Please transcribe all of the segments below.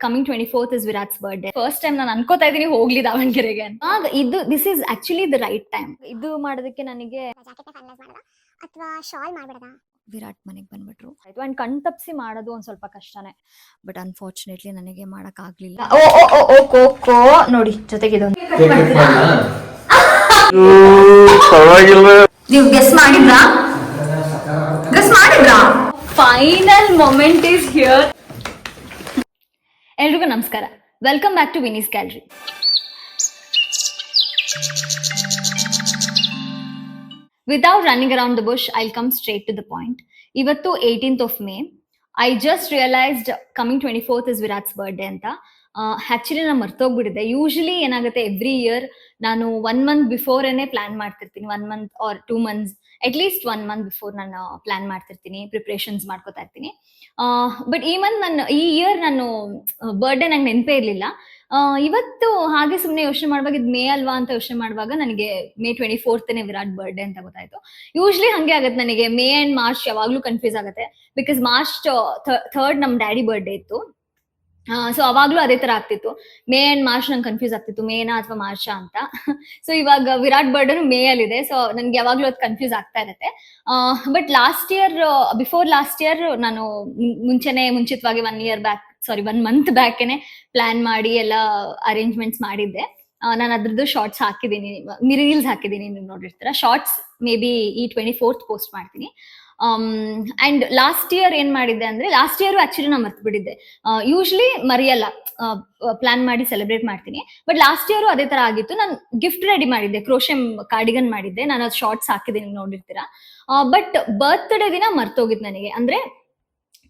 Coming 24th is Virat's birthday. First time ನಾನು ಅನ್ಕೋತಾ ಇದೀನಿ ಹೋಗ್ಲಿ ದಾವಣಗೆರೆಗೆ ಅಂತ. ಆಗ ಇದು this is actually the right time. ಇದು ಮಾಡೋದಕ್ಕೆ ನನಗೆ ಅಥವಾ ಶಾಲ್ ಮಾಡ್ಬಿಡದ. ವಿರಾಟ್ ಮನೆಗೆ ಬಂದ್ಬಿಟ್ರು ಆಯ್ತು. ಅಂಡ್ ಕಣ್ ತಪ್ಸಿ ಮಾಡೋದು ಒಂದ್ ಸ್ವಲ್ಪ ಕಷ್ಟನೇ, ಬಟ್ ಅನ್ಫಾರ್ಚುನೇಟ್ಲಿ ನನಗೆ ಮಾಡಕ್ ಆಗ್ಲಿಲ್ಲ. ಓ ನೋಡಿ ಜೊತೆಗೆ ಇದೊಂದು ನೀವು ಗೆಸ್ ಮಾಡಿದ್ರಾ? Final moment is here. ಎಲ್ರಿಗೂ ನಮಸ್ಕಾರ, welcome back to Vini's gallery. Without running around the bush, I come straight to the point. ಇವತ್ತು 18th of May. I just realised coming 24th is Virat's birthday ಅಂತ. ಆಕ್ಚುಲಿ ನಾನು ಮರ್ತೋಗ್ಬಿಟ್ಟಿದೆ. Usually ಏನಾಗುತ್ತೆ, every year ನಾನು 1 month ಬಿಫೋರೇನೆ plan ಮಾಡ್ತಿರ್ತೀನಿ. 1 month or 2 months, at least 1 month before ನಾನು plan ಮಾಡ್ತಿರ್ತೀನಿ, ಪ್ರಿಪ್ರೇಷನ್ಸ್ ಮಾಡ್ಕೋತಾ ಇರ್ತೀನಿ. ಬಟ್ ಈ ಇಯರ್ ನಾನು ಬರ್ಡೇ ನಂಗೆ ನೆನಪೇ ಇರಲಿಲ್ಲ. ಇವತ್ತು ಹಾಗೆ ಸುಮ್ಮನೆ ಯೋಚನೆ ಮಾಡುವಾಗ ಇದು ಮೇ ಅಲ್ವಾ ಅಂತ ಯೋಚನೆ ಮಾಡುವಾಗ ನನಗೆ May 24th ವಿರಾಟ್ ಬರ್ಡೇ ಅಂತ ಗೊತ್ತಾಯ್ತು. ಯೂಶ್ಲಿ ಹಂಗೆ ಆಗುತ್ತೆ ನನಗೆ, ಮೇ ಅಂಡ್ ಮಾರ್ಚ್ ಯಾವಾಗ್ಲೂ ಕನ್ಫ್ಯೂಸ್ ಆಗುತ್ತೆ. ಬಿಕಾಸ್ ಮಾರ್ಚ್ 3rd ನಮ್ ಡ್ಯಾಡಿ ಬರ್ಡೇ ಇತ್ತು. ಸೊ ಅವಾಗ್ಲೂ ಅದೇ ತರ ಆಗ್ತಿತ್ತು. ಮೇ ಅಂಡ್ ಮಾರ್ಚ್ ನಂಗೆ ಕನ್ಫ್ಯೂಸ್ ಆಗ್ತಿತ್ತು, ಮೇನಾ ಅಥವಾ ಮಾರ್ಚಾ ಅಂತ. ಸೊ ಇವಾಗ ವಿರಾಟ್ ಬರ್ಡೇನು ಮೇ ಅಲ್ಲಿದೆ, ಸೊ ನನ್ಗೆ ಯಾವಾಗ್ಲೂ ಅದು ಕನ್ಫ್ಯೂಸ್ ಆಗ್ತಾ ಇರುತ್ತೆ. ಬಟ್ ಬಿಫೋರ್ ಲಾಸ್ಟ್ ಇಯರ್ ನಾನು ಮುಂಚಿತವಾಗಿ 1 month ಬ್ಯಾಕೇನೆ ಪ್ಲಾನ್ ಮಾಡಿ ಎಲ್ಲ ಅರೇಂಜ್ಮೆಂಟ್ಸ್ ಮಾಡಿದ್ದೆ. ನಾನು ಅದ್ರದ್ದು ಶಾರ್ಟ್ಸ್ ಹಾಕಿದ್ದೀನಿ, ರೀಲ್ಸ್ ಹಾಕಿದ್ದೀನಿ, ನೀವು ನೋಡಿರ್ತೀರ. ಶಾರ್ಟ್ಸ್ ಮೇ ಬಿ ಈ 24th ಪೋಸ್ಟ್ ಮಾಡ್ತೀನಿ. ಅಂಡ್ ಲಾಸ್ಟ್ ಇಯರ್ ಏನ್ ಮಾಡಿದ್ದೆ ಅಂದ್ರೆ, ಲಾಸ್ಟ್ ಇಯರ್ ಆಕ್ಚುಲಿ ನಾನು ಮರ್ತು ಬಿಟ್ಟಿದ್ದೆ. ಯೂಶ್ಲಿ ಮರೆಯಲ್ಲ, ಪ್ಲಾನ್ ಮಾಡಿ ಸೆಲೆಬ್ರೇಟ್ ಮಾಡ್ತೀನಿ. ಬಟ್ ಲಾಸ್ಟ್ ಇಯರ್ ಅದೇ ತರ ಆಗಿತ್ತು. ನಾನು ಗಿಫ್ಟ್ ರೆಡಿ ಮಾಡಿದ್ದೆ, ಕ್ರೋಶೆ ಕಾರ್ಡಿಗನ್ ಮಾಡಿದ್ದೆ. ನಾನು ಅದು ಶಾರ್ಟ್ಸ್ ಹಾಕಿದ್ದೀನಿ, ನೋಡಿರ್ತೀರಾ. ಬಟ್ ಬರ್ತ್ಡೇ ದಿನ ಮರ್ತೋಗಿತ್ತು ನನಗೆ. ಅಂದ್ರೆ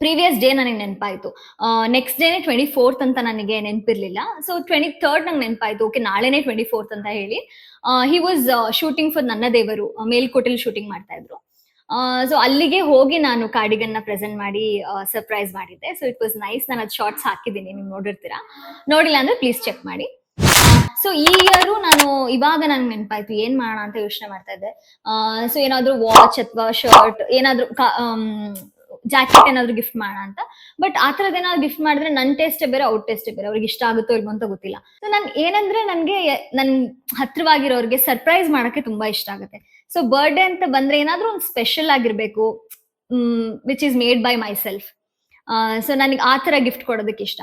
ಪ್ರೀವಿಯಸ್ ಡೇ ನನಗೆ ನೆನಪಾಯ್ತು, ನೆಕ್ಸ್ಟ್ ಡೇನೆ 24th ಅಂತ ನನಗೆ ನೆನಪಿರ್ಲಿಲ್ಲ. ಸೊ 23rd ನಂಗೆ ನೆನಪಾಯ್ತು, ಓಕೆ ನಾಳೆನೆ 24th ಅಂತ ಹೇಳಿ. ಹಿ ವಾಸ್ ಶೂಟಿಂಗ್ ಫಾರ್ ನನ್ನ ದೇವರು, ಮೇಲ್ಕೋಟೆಲ್ ಶೂಟಿಂಗ್ ಮಾಡ್ತಾ ಇದ್ರು. ಸೊ ಅಲ್ಲಿಗೆ ಹೋಗಿ ನಾನು ಕಾರ್ಡಿಗನ್ನ ಪ್ರೆಸೆಂಟ್ ಮಾಡಿ ಸರ್ಪ್ರೈಸ್ ಮಾಡಿದ್ದೆ. So it was nice. ನಾನು ಅದು ಶಾರ್ಟ್ಸ್ ಹಾಕಿದ್ದೀನಿ, ನೀವು ನೋಡಿರ್ತೀರಾ. ನೋಡಿಲ್ಲ ಅಂದ್ರೆ ಪ್ಲೀಸ್ ಚೆಕ್ ಮಾಡಿ. ಸೊ ಈ ಇಯರು ಇವಾಗ ನನ್ಗೆ ನೆನಪಾಯ್ತು ಏನ್ ಮಾಡೋಣ ಅಂತ ಯೋಚನೆ ಮಾಡ್ತಾ ಇದ್ದೆ. ಸೊ ಏನಾದ್ರು ವಾಚ್ ಅಥವಾ ಶರ್ಟ್, ಏನಾದ್ರು ಜಾಕೆಟ್ ಏನಾದ್ರು ಗಿಫ್ಟ್ ಮಾಡೋಣ ಅಂತ. ಬಟ್ ಆ ತರದ್ ಏನಾದ್ರು ಗಿಫ್ಟ್ ಮಾಡಿದ್ರೆ ನನ್ ಟೇಸ್ಟೇ ಬೇರೆ, ಔಟ್ ಟೇಸ್ಟೇ ಬೇರೆ, ಅವ್ರಿಗೆ ಇಷ್ಟ ಆಗುತ್ತೋ ಇಲ್ವೋ ಅಂತ ಗೊತ್ತಿಲ್ಲ. ಸೊ ನನ್ ಏನಂದ್ರೆ, ನನ್ ಹತ್ರವಾಗಿರೋರಿಗೆ ಸರ್ಪ್ರೈಸ್ ಮಾಡಕ್ಕೆ ತುಂಬಾ ಇಷ್ಟ ಆಗುತ್ತೆ. ಸೊ ಬರ್ಡೇ ಅಂತ ಬಂದ್ರೆ ಏನಾದ್ರೂ ಒಂದು ಸ್ಪೆಷಲ್ ಆಗಿರ್ಬೇಕು, which is made by my self. So ನನಗೆ ಆ ತರ ಗಿಫ್ಟ್ ಕೊಡೋದಕ್ಕೆ ಇಷ್ಟ.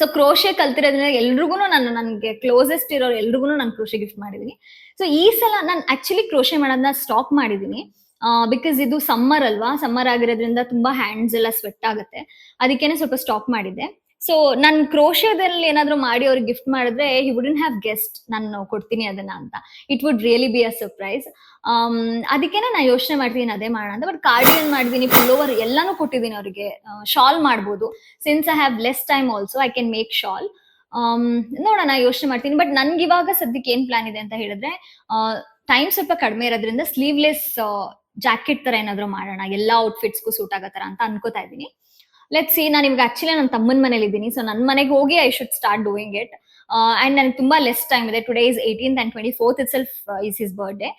ಸೊ ಕ್ರೋಶೆ ಕಲ್ತಿರೋದ್ರಿಂದ ಎಲ್ರಿಗೂ ನನ್ಗೆ ಕ್ಲೋಸೆಸ್ಟ್ ಇರೋರು ಎಲ್ರಿಗೂ ನಾನು ಕ್ರೋಶೆ ಗಿಫ್ಟ್ ಮಾಡಿದೀನಿ. ಸೊ ಈ ಸಲ ನಾನು ಆಕ್ಚುಲಿ ಕ್ರೋಶೆ ಮಾಡೋದನ್ನ ಸ್ಟಾಪ್ ಮಾಡಿದೀನಿ. ಬಿಕಾಸ್ ಇದು ಸಮ್ಮರ್ ಅಲ್ವಾ, ಸಮ್ಮರ್ ಆಗಿರೋದ್ರಿಂದ ತುಂಬಾ ಹ್ಯಾಂಡ್ಸ್ ಎಲ್ಲ ಸ್ವೆಟ್ ಆಗುತ್ತೆ. ಅದಕ್ಕೇನೆ ಸ್ವಲ್ಪ ಸ್ಟಾಪ್ ಮಾಡಿದ್ದೆ. ಸೊ ನನ್ ಕ್ರೋಶದಲ್ಲಿ ಏನಾದ್ರು ಮಾಡಿ ಅವ್ರಿಗೆ ಗಿಫ್ಟ್ ಮಾಡಿದ್ರೆ ಹಿ ವುಡಂಟ್ ಹ್ಯಾವ್ ಗೆಸ್ಟ್ ನಾನು ಕೊಡ್ತೀನಿ ಅದನ್ನ ಅಂತ. It would really B a surprise. ಅದಕ್ಕೇನೆ ನಾನು ಯೋಚನೆ ಮಾಡ್ತೀನಿ ಅದೇ ಮಾಡೋಣ ಅಂತ. ಬಟ್ ಕಾರ್ಡಿಗನ್ ಮಾಡಿದೀನಿ, ಪುಲ್ಲೋವರ್ ಎಲ್ಲಾನು ಕೊಟ್ಟಿದ್ದೀನಿ ಅವ್ರಿಗೆ. ಶಾಲ್ ಮಾಡ್ಬೋದು, since I have less time also I can make shawl. ನೋಡೋಣ, ಯೋಚನೆ ಮಾಡ್ತೀನಿ. ಬಟ್ ನನ್ಗೆ ಇವಾಗ ಸದ್ಯಕ್ಕೆ ಏನ್ ಪ್ಲಾನ್ ಇದೆ ಅಂತ ಹೇಳಿದ್ರೆ, ಟೈಮ್ ಸ್ವಲ್ಪ ಕಡಿಮೆ ಇರೋದ್ರಿಂದ ಸ್ಲೀವ್ಲೆಸ್ ಜಾಕೆಟ್ ತರ ಏನಾದ್ರು ಮಾಡೋಣ, ಎಲ್ಲಾ ಔಟ್ಫಿಟ್ಸ್ಗೂ ಸೂಟ್ ಆಗೋ ತರ ಅಂತ ಅನ್ಕೋತಾ ಇದ್ದೀನಿ. Let's see. ನಾನು ಇವಾಗ ಆಕ್ಚುಲಿ ನನ್ನ ತಮ್ಮನ ಮನೇಲಿ ಇದ್ದೀನಿ. ಸೊ ನನ್ನ ಮನೆಗೆ ಹೋಗಿ I should start doing it. And ನನಗೆ ತುಂಬಾ ಲೆಸ್ ಟೈಮ್ ಇದೆ. Today is 18th and 24th itself is his birthday.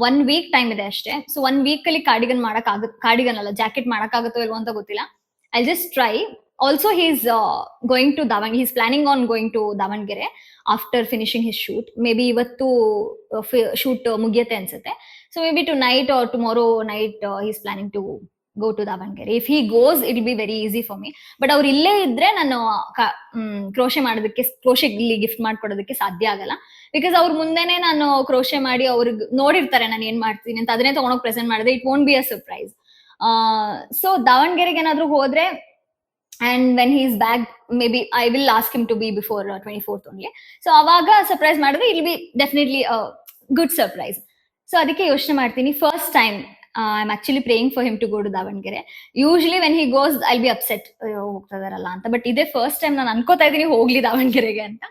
1 week time ಇದೆ ಅಷ್ಟೇ. ಸೊ 1 week ಅಲ್ಲಿ ಕಾರ್ಡಿಗನ್ ಅಲ್ಲ, ಜಾಕೆಟ್ ಮಾಡಕ್ಕಾಗುತ್ತೋ ಇಲ್ವೋ ಅಂತ ಗೊತ್ತಿಲ್ಲ. I just try. Also he's going to Davangere. He's planning on going to Davangere after finishing his shoot. Maybe ಇವತ್ತು shoot ಮುಗಿಯತ್ತೆ ಅನ್ಸುತ್ತೆ. So maybe tonight or tomorrow night he's planning to go to Davangere. If he goes, it will be very easy for me. But ಅವ್ರು ಇಲ್ಲೇ ಇದ್ರೆ ನಾನು crochet ಇಲ್ಲಿ gift ಮಾಡ್ಕೊಡೋದಕ್ಕೆ ಸಾಧ್ಯ ಆಗಲ್ಲ. Because ಅವ್ರ ಮುಂದೆನೆ ನಾನು ಕ್ರೋಶೆ ಮಾಡಿ ಅವ್ರಿಗೆ ನೋಡಿರ್ತಾರೆ ನಾನು ಏನ್ ಮಾಡ್ತೀನಿ ಅಂತ. ಅದನ್ನೇ ತಗೊಂಡೋಗಿ ಪ್ರೆಸೆಂಟ್ ಮಾಡಿದ್ರೆ it won't be a surprise. So ದಾವಣಗೆರೆಗೆ ಏನಾದ್ರು ಹೋದ್ರೆ, and when he's back, maybe I will ask him to be before 24th only. So ಅವಾಗ ಸರ್ಪ್ರೈಸ್ ಮಾಡಿದ್ರೆ it will be definitely a good surprise. So ಅದಕ್ಕೆ ಯೋಚನೆ ಮಾಡ್ತೀನಿ. First time I'm actually praying for him to go to Davangere. Usually when he goes, I'll be upset, ಹೋಗ್ತದಾರಲ್ಲ ಅಂತ. But ಇದೇ first time ನಾನು ಅನ್ಕೋತಾ ಇದೀನಿ ಹೋಗ್ಲಿ ದಾವಣಗೆರೆಗೆ ಅಂತ.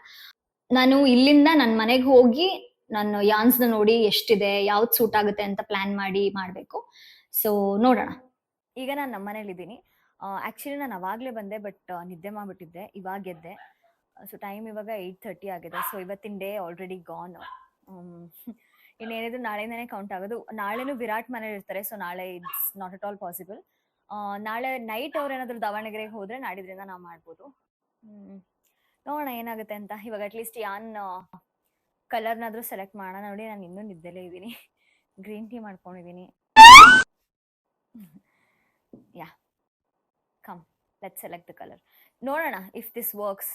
ನಾನು ಇಲ್ಲಿಂದ ನನ್ನ ಮನೆಗೆ ಹೋಗಿ ನಾನು ಯಾನ್ಸ್ ನೋಡಿ ಎಷ್ಟಿದೆ, ಯಾವ್ದು ಸೂಟ್ ಆಗುತ್ತೆ ಅಂತ ಪ್ಲಾನ್ ಮಾಡಿ ಮಾಡ್ಬೇಕು. ಸೊ ನೋಡೋಣ. ಈಗ ನಾನು ನಮ್ಮ ಮನೇಲಿ ಇದ್ದೀನಿ. ಆಕ್ಚುಲಿ ನಾನು ಅವಾಗ್ಲೇ ಬಂದೆ, ಬಟ್ ನಿದ್ದೆ ಮಾಡ್ಬಿಟ್ಟಿದ್ದೆ. ಇವಾಗ ಎದ್ದೆ. ಸೊ ಟೈಮ್ ಇವಾಗ 8:30 ಆಗಿದೆ. ಸೊ ಇವತ್ತಿನ ಡೇ ಆಲ್ರೆಡಿ ಗಾನ್. ಇನ್ನೇನಿದ್ರು ನಾಳೆನೇ ಕೌಂಟ್ ಆಗೋದು. ನಾಳೆನೂ ವಿರಾಟ್ ಮನೇಲಿ ಇರ್ತಾರೆ. ಸೊ ನಾಳೆ it's not at all possible. ನಾಳೆ ನೈಟ್ ಅವ್ರು ಏನಾದ್ರು ದಾವಣಗೆರೆಗೆ ಹೋದ್ರೆ ನಾಡಿದ್ರಿಂದ ನಾವು ಮಾಡ್ಬೋದು. ನೋಡೋಣ ಏನಾಗುತ್ತೆ ಅಂತ. ಇವಾಗ ಅಟ್ಲೀಸ್ಟ್ ಯಾನ್ ಕಲರ್ನಾದ್ರೂ ಸೆಲೆಕ್ಟ್ ಮಾಡೋಣ. ನೋಡಿ ನಾನು ಇನ್ನೂ ನಿದ್ದೆಲೇ ಇದ್ದೀನಿ. ಗ್ರೀನ್ ಟೀ ಮಾಡ್ಕೊಂಡಿದ್ದೀನಿ. ಯಾ come let select the colour. ನೋಡೋಣ ಇಫ್ ದಿಸ್ ವರ್ಕ್ಸ್.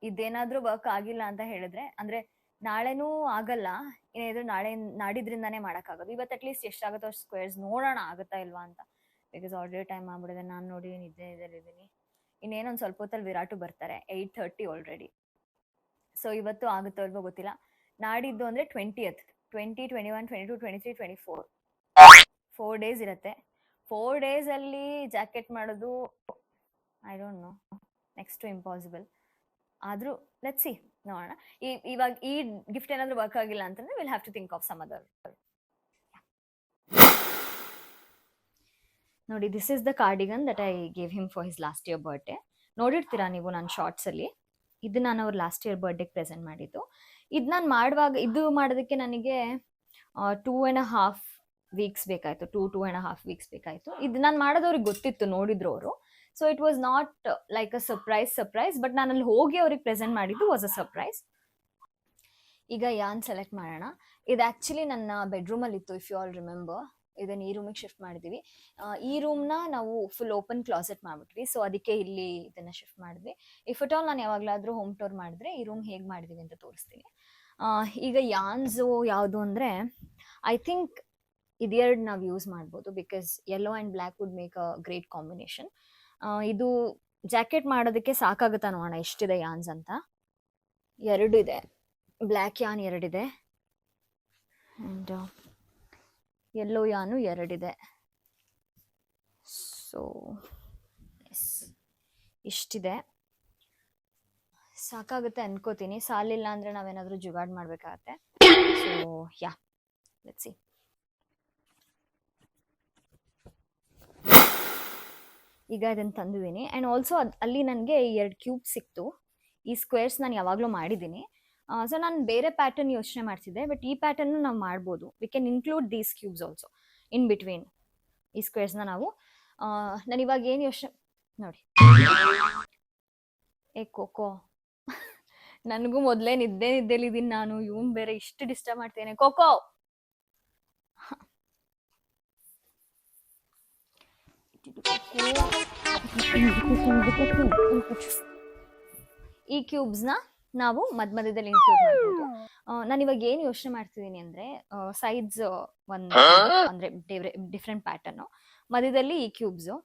ಇದೇನಾದ್ರೂ ವರ್ಕ್ ಆಗಿಲ್ಲ ಅಂತ ಹೇಳಿದ್ರೆ, ಅಂದ್ರೆ ನಾಳೆನೂ ಆಗಲ್ಲ, ಏನಾದ್ರು ನಾಡಿದ್ರಿಂದಾನೇ ಮಾಡೋಕ್ಕಾಗೋದು. ಇವತ್ತು ಅಟ್ಲೀಸ್ಟ್ ಎಷ್ಟಾಗುತ್ತೋ ಅಷ್ಟು ಸ್ಕ್ವೇರ್ಸ್ ನೋಡೋಣ ಆಗುತ್ತಾ ಇಲ್ವಾ ಅಂತ. ಬಿಕಾಸ್ ಆಲ್ರೆಡಿ ಟೈಮ್ ಆಗ್ಬಿಡಿದೆ. ನಾನು ನೋಡಿ ನಿದ್ದೆಲಿದ್ದೀನಿ. ಇನ್ನೇನೊಂದು ಸ್ವಲ್ಪ ಹೊತ್ತಲ್ಲಿ ವಿರಾಟು ಬರ್ತಾರೆ. 8:30 ಆಲ್ರೆಡಿ. ಸೊ ಇವತ್ತು ಆಗುತ್ತೋ ಇಲ್ವೋ ಗೊತ್ತಿಲ್ಲ. ನಾಡಿದ್ದು ಅಂದ್ರೆ 20th, 20, 21, 22, 23, 24 4 ಡೇಸ್ ಇರುತ್ತೆ. 4 ಡೇಸ್ ಅಲ್ಲಿ ಜಾಕೆಟ್ ಮಾಡೋದು I don't know, next to impossible. ಆದ್ರೂ ಲೆಟ್ಸ್ ಸಿ, ನೋಡೋಣ. ಇವಾಗ ಈ ಗಿಫ್ಟ್ ಏನಾದ್ರೂ ವರ್ಕ್ ಆಗಿಲ್ಲ ಅಂತಂದ್ರೆ will have to think of some other. ನೋಡಿ, this is the cardigan that I gave him for his last year birthday. ನೋಡಿರ್ತೀರಾ ನೀವು ನನ್ನ ಶಾರ್ಟ್ಸ್ ಅಲ್ಲಿ. ಇದು ನಾನು ಅವ್ರ ಲಾಸ್ಟ್ ಇಯರ್ ಬರ್ಡೇಗೆ ಪ್ರೆಸೆಂಟ್ ಮಾಡಿದ್ದು. ಇದು ನಾನು ಮಾಡುವಾಗ, ಇದು ಮಾಡೋದಕ್ಕೆ ನನಗೆ 2.5 ವೀಕ್ಸ್ ಬೇಕಾಯ್ತು. 2.5 ವೀಕ್ಸ್ ಬೇಕಾಯ್ತು. ಇದು ನಾನು ಮಾಡೋದವ್ರಿಗೆ ಗೊತ್ತಿತ್ತು, ನೋಡಿದ್ರು ಅವರು. So it was not like a surprise, but ನಾನು ಅಲ್ಲಿ ಹೋಗಿ ಅವ್ರಿಗೆ ಪ್ರೆಸೆಂಟ್ ಮಾಡಿದ್ದು ವಾಸ್ ಅ ಸರ್ಪ್ರೈಸ್. ಈಗ ಯಾನ್ ಸೆಲೆಕ್ಟ್ ಮಾಡೋಣ. ಇದು ಆಕ್ಚುಲಿ ನನ್ನ ಬೆಡ್ರೂಮಲ್ಲಿ ಇತ್ತು, ಇಫ್ ಯು ಆಲ್ ರಿಮೆಂಬರ್. ಇದನ್ನ ಈ ರೂಮಿಗೆ ಶಿಫ್ಟ್ ಮಾಡಿದ್ವಿ. ಈ ರೂಮ್ನ ನಾವು ಫುಲ್ ಓಪನ್ ಕ್ಲಾಸೆಟ್ ಮಾಡ್ಬಿಟ್ವಿ. ಸೊ ಅದಕ್ಕೆ ಇಲ್ಲಿ ಇದನ್ನ ಶಿಫ್ಟ್ ಮಾಡಿದ್ವಿ. ಇಫ್ ಅಟ್ ಆಲ್ ನಾನು ಯಾವಾಗಲಾದ್ರೂ ಹೋಮ್ ಟೂರ್ ಮಾಡಿದ್ರೆ ಈ ರೂಮ್ ಹೇಗೆ ಮಾಡಿದೀವಿ ಅಂತ ತೋರಿಸ್ತೀನಿ. ಈಗ ಯಾನ್ಸು ಯಾವುದು ಅಂದರೆ, ಐ ಥಿಂಕ್ ಇದೆರಡು ನಾವು ಯೂಸ್ ಮಾಡ್ಬೋದು. Because yellow and black wood make a great combination. ಇದು ಜಾಕೆಟ್ ಮಾಡೋದಕ್ಕೆ ಸಾಕಾಗುತ್ತಾ ನೋಡೋಣ ಎಷ್ಟಿದೆ ಯಾನ್ಸ್ ಅಂತ. 2 ಇದೆ, ಬ್ಲ್ಯಾಕ್ ಯಾನ್ 2 ಇದೆ, ಆ್ಯಂಡ್ ಯೆಲ್ಲೋ ಯಾನು 2 ಇದೆ. ಸೊ ಎಸ್, ಇಷ್ಟಿದೆ, ಸಾಕಾಗುತ್ತೆ ಅನ್ಕೋತೀನಿ. ಸಾಲಿಲ್ಲ ಅಂದರೆ ನಾವೇನಾದರೂ ಜುಗಾಡ್ ಮಾಡಬೇಕಾಗತ್ತೆ. So yeah, let's see. ಈಗ ಇದನ್ನು ತಂದಿದ್ದೀನಿ. ಆ್ಯಂಡ್ ಆಲ್ಸೋ ಅಲ್ಲಿ ನನಗೆ 2 ಕ್ಯೂಬ್ ಸಿಕ್ತು. ಈ ಸ್ಕ್ವೇರ್ಸ್ ನಾನು ಯಾವಾಗಲೂ ಮಾಡಿದ್ದೀನಿ. ಸೊ ನಾನು ಬೇರೆ ಪ್ಯಾಟರ್ನ್ ಯೋಚನೆ ಮಾಡ್ತಿದ್ದೆ, ಬಟ್ ಈ ಪ್ಯಾಟರ್ನ್ ನಾವು ಮಾಡ್ಬೋದು. We can include these cubes also in between ಈ ಸ್ಕ್ವೇರ್ಸ್ನ ನಾವು. ನಾನು ಇವಾಗ ಏನು ಯೋಚನೆ ನೋಡಿ, ಕೋಕೋ ನನಗೂ ಮೊದಲೇ ನಿದ್ದೆಲಿದ್ದೀನಿ ನಾನು. ಇವನ್ ಬೇರೆ ಇಷ್ಟು ಡಿಸ್ಟರ್ಬ್ ಮಾಡ್ತೇನೆ. ಕೋಕೋ, ಈ ಕ್ಯೂಬ್ಸ್ನ ನಾವು ಮಧ್ಯದಲ್ಲಿ ಇನ್ಕ್ಲೂಡ್ ಮಾಡ್ಬೋದು. ನಾನು ಇವಾಗ ಏನು ಯೋಚನೆ ಮಾಡ್ತಿದ್ದೀನಿ ಅಂದರೆ, ಸೈಡ್ಸ್ ಒಂದು ಅಂದರೆ ಡಿಫ್ರೆಂಟ್ ಪ್ಯಾಟರ್ನು, ಮಧ್ಯದಲ್ಲಿ ಈ ಕ್ಯೂಬ್ಸು,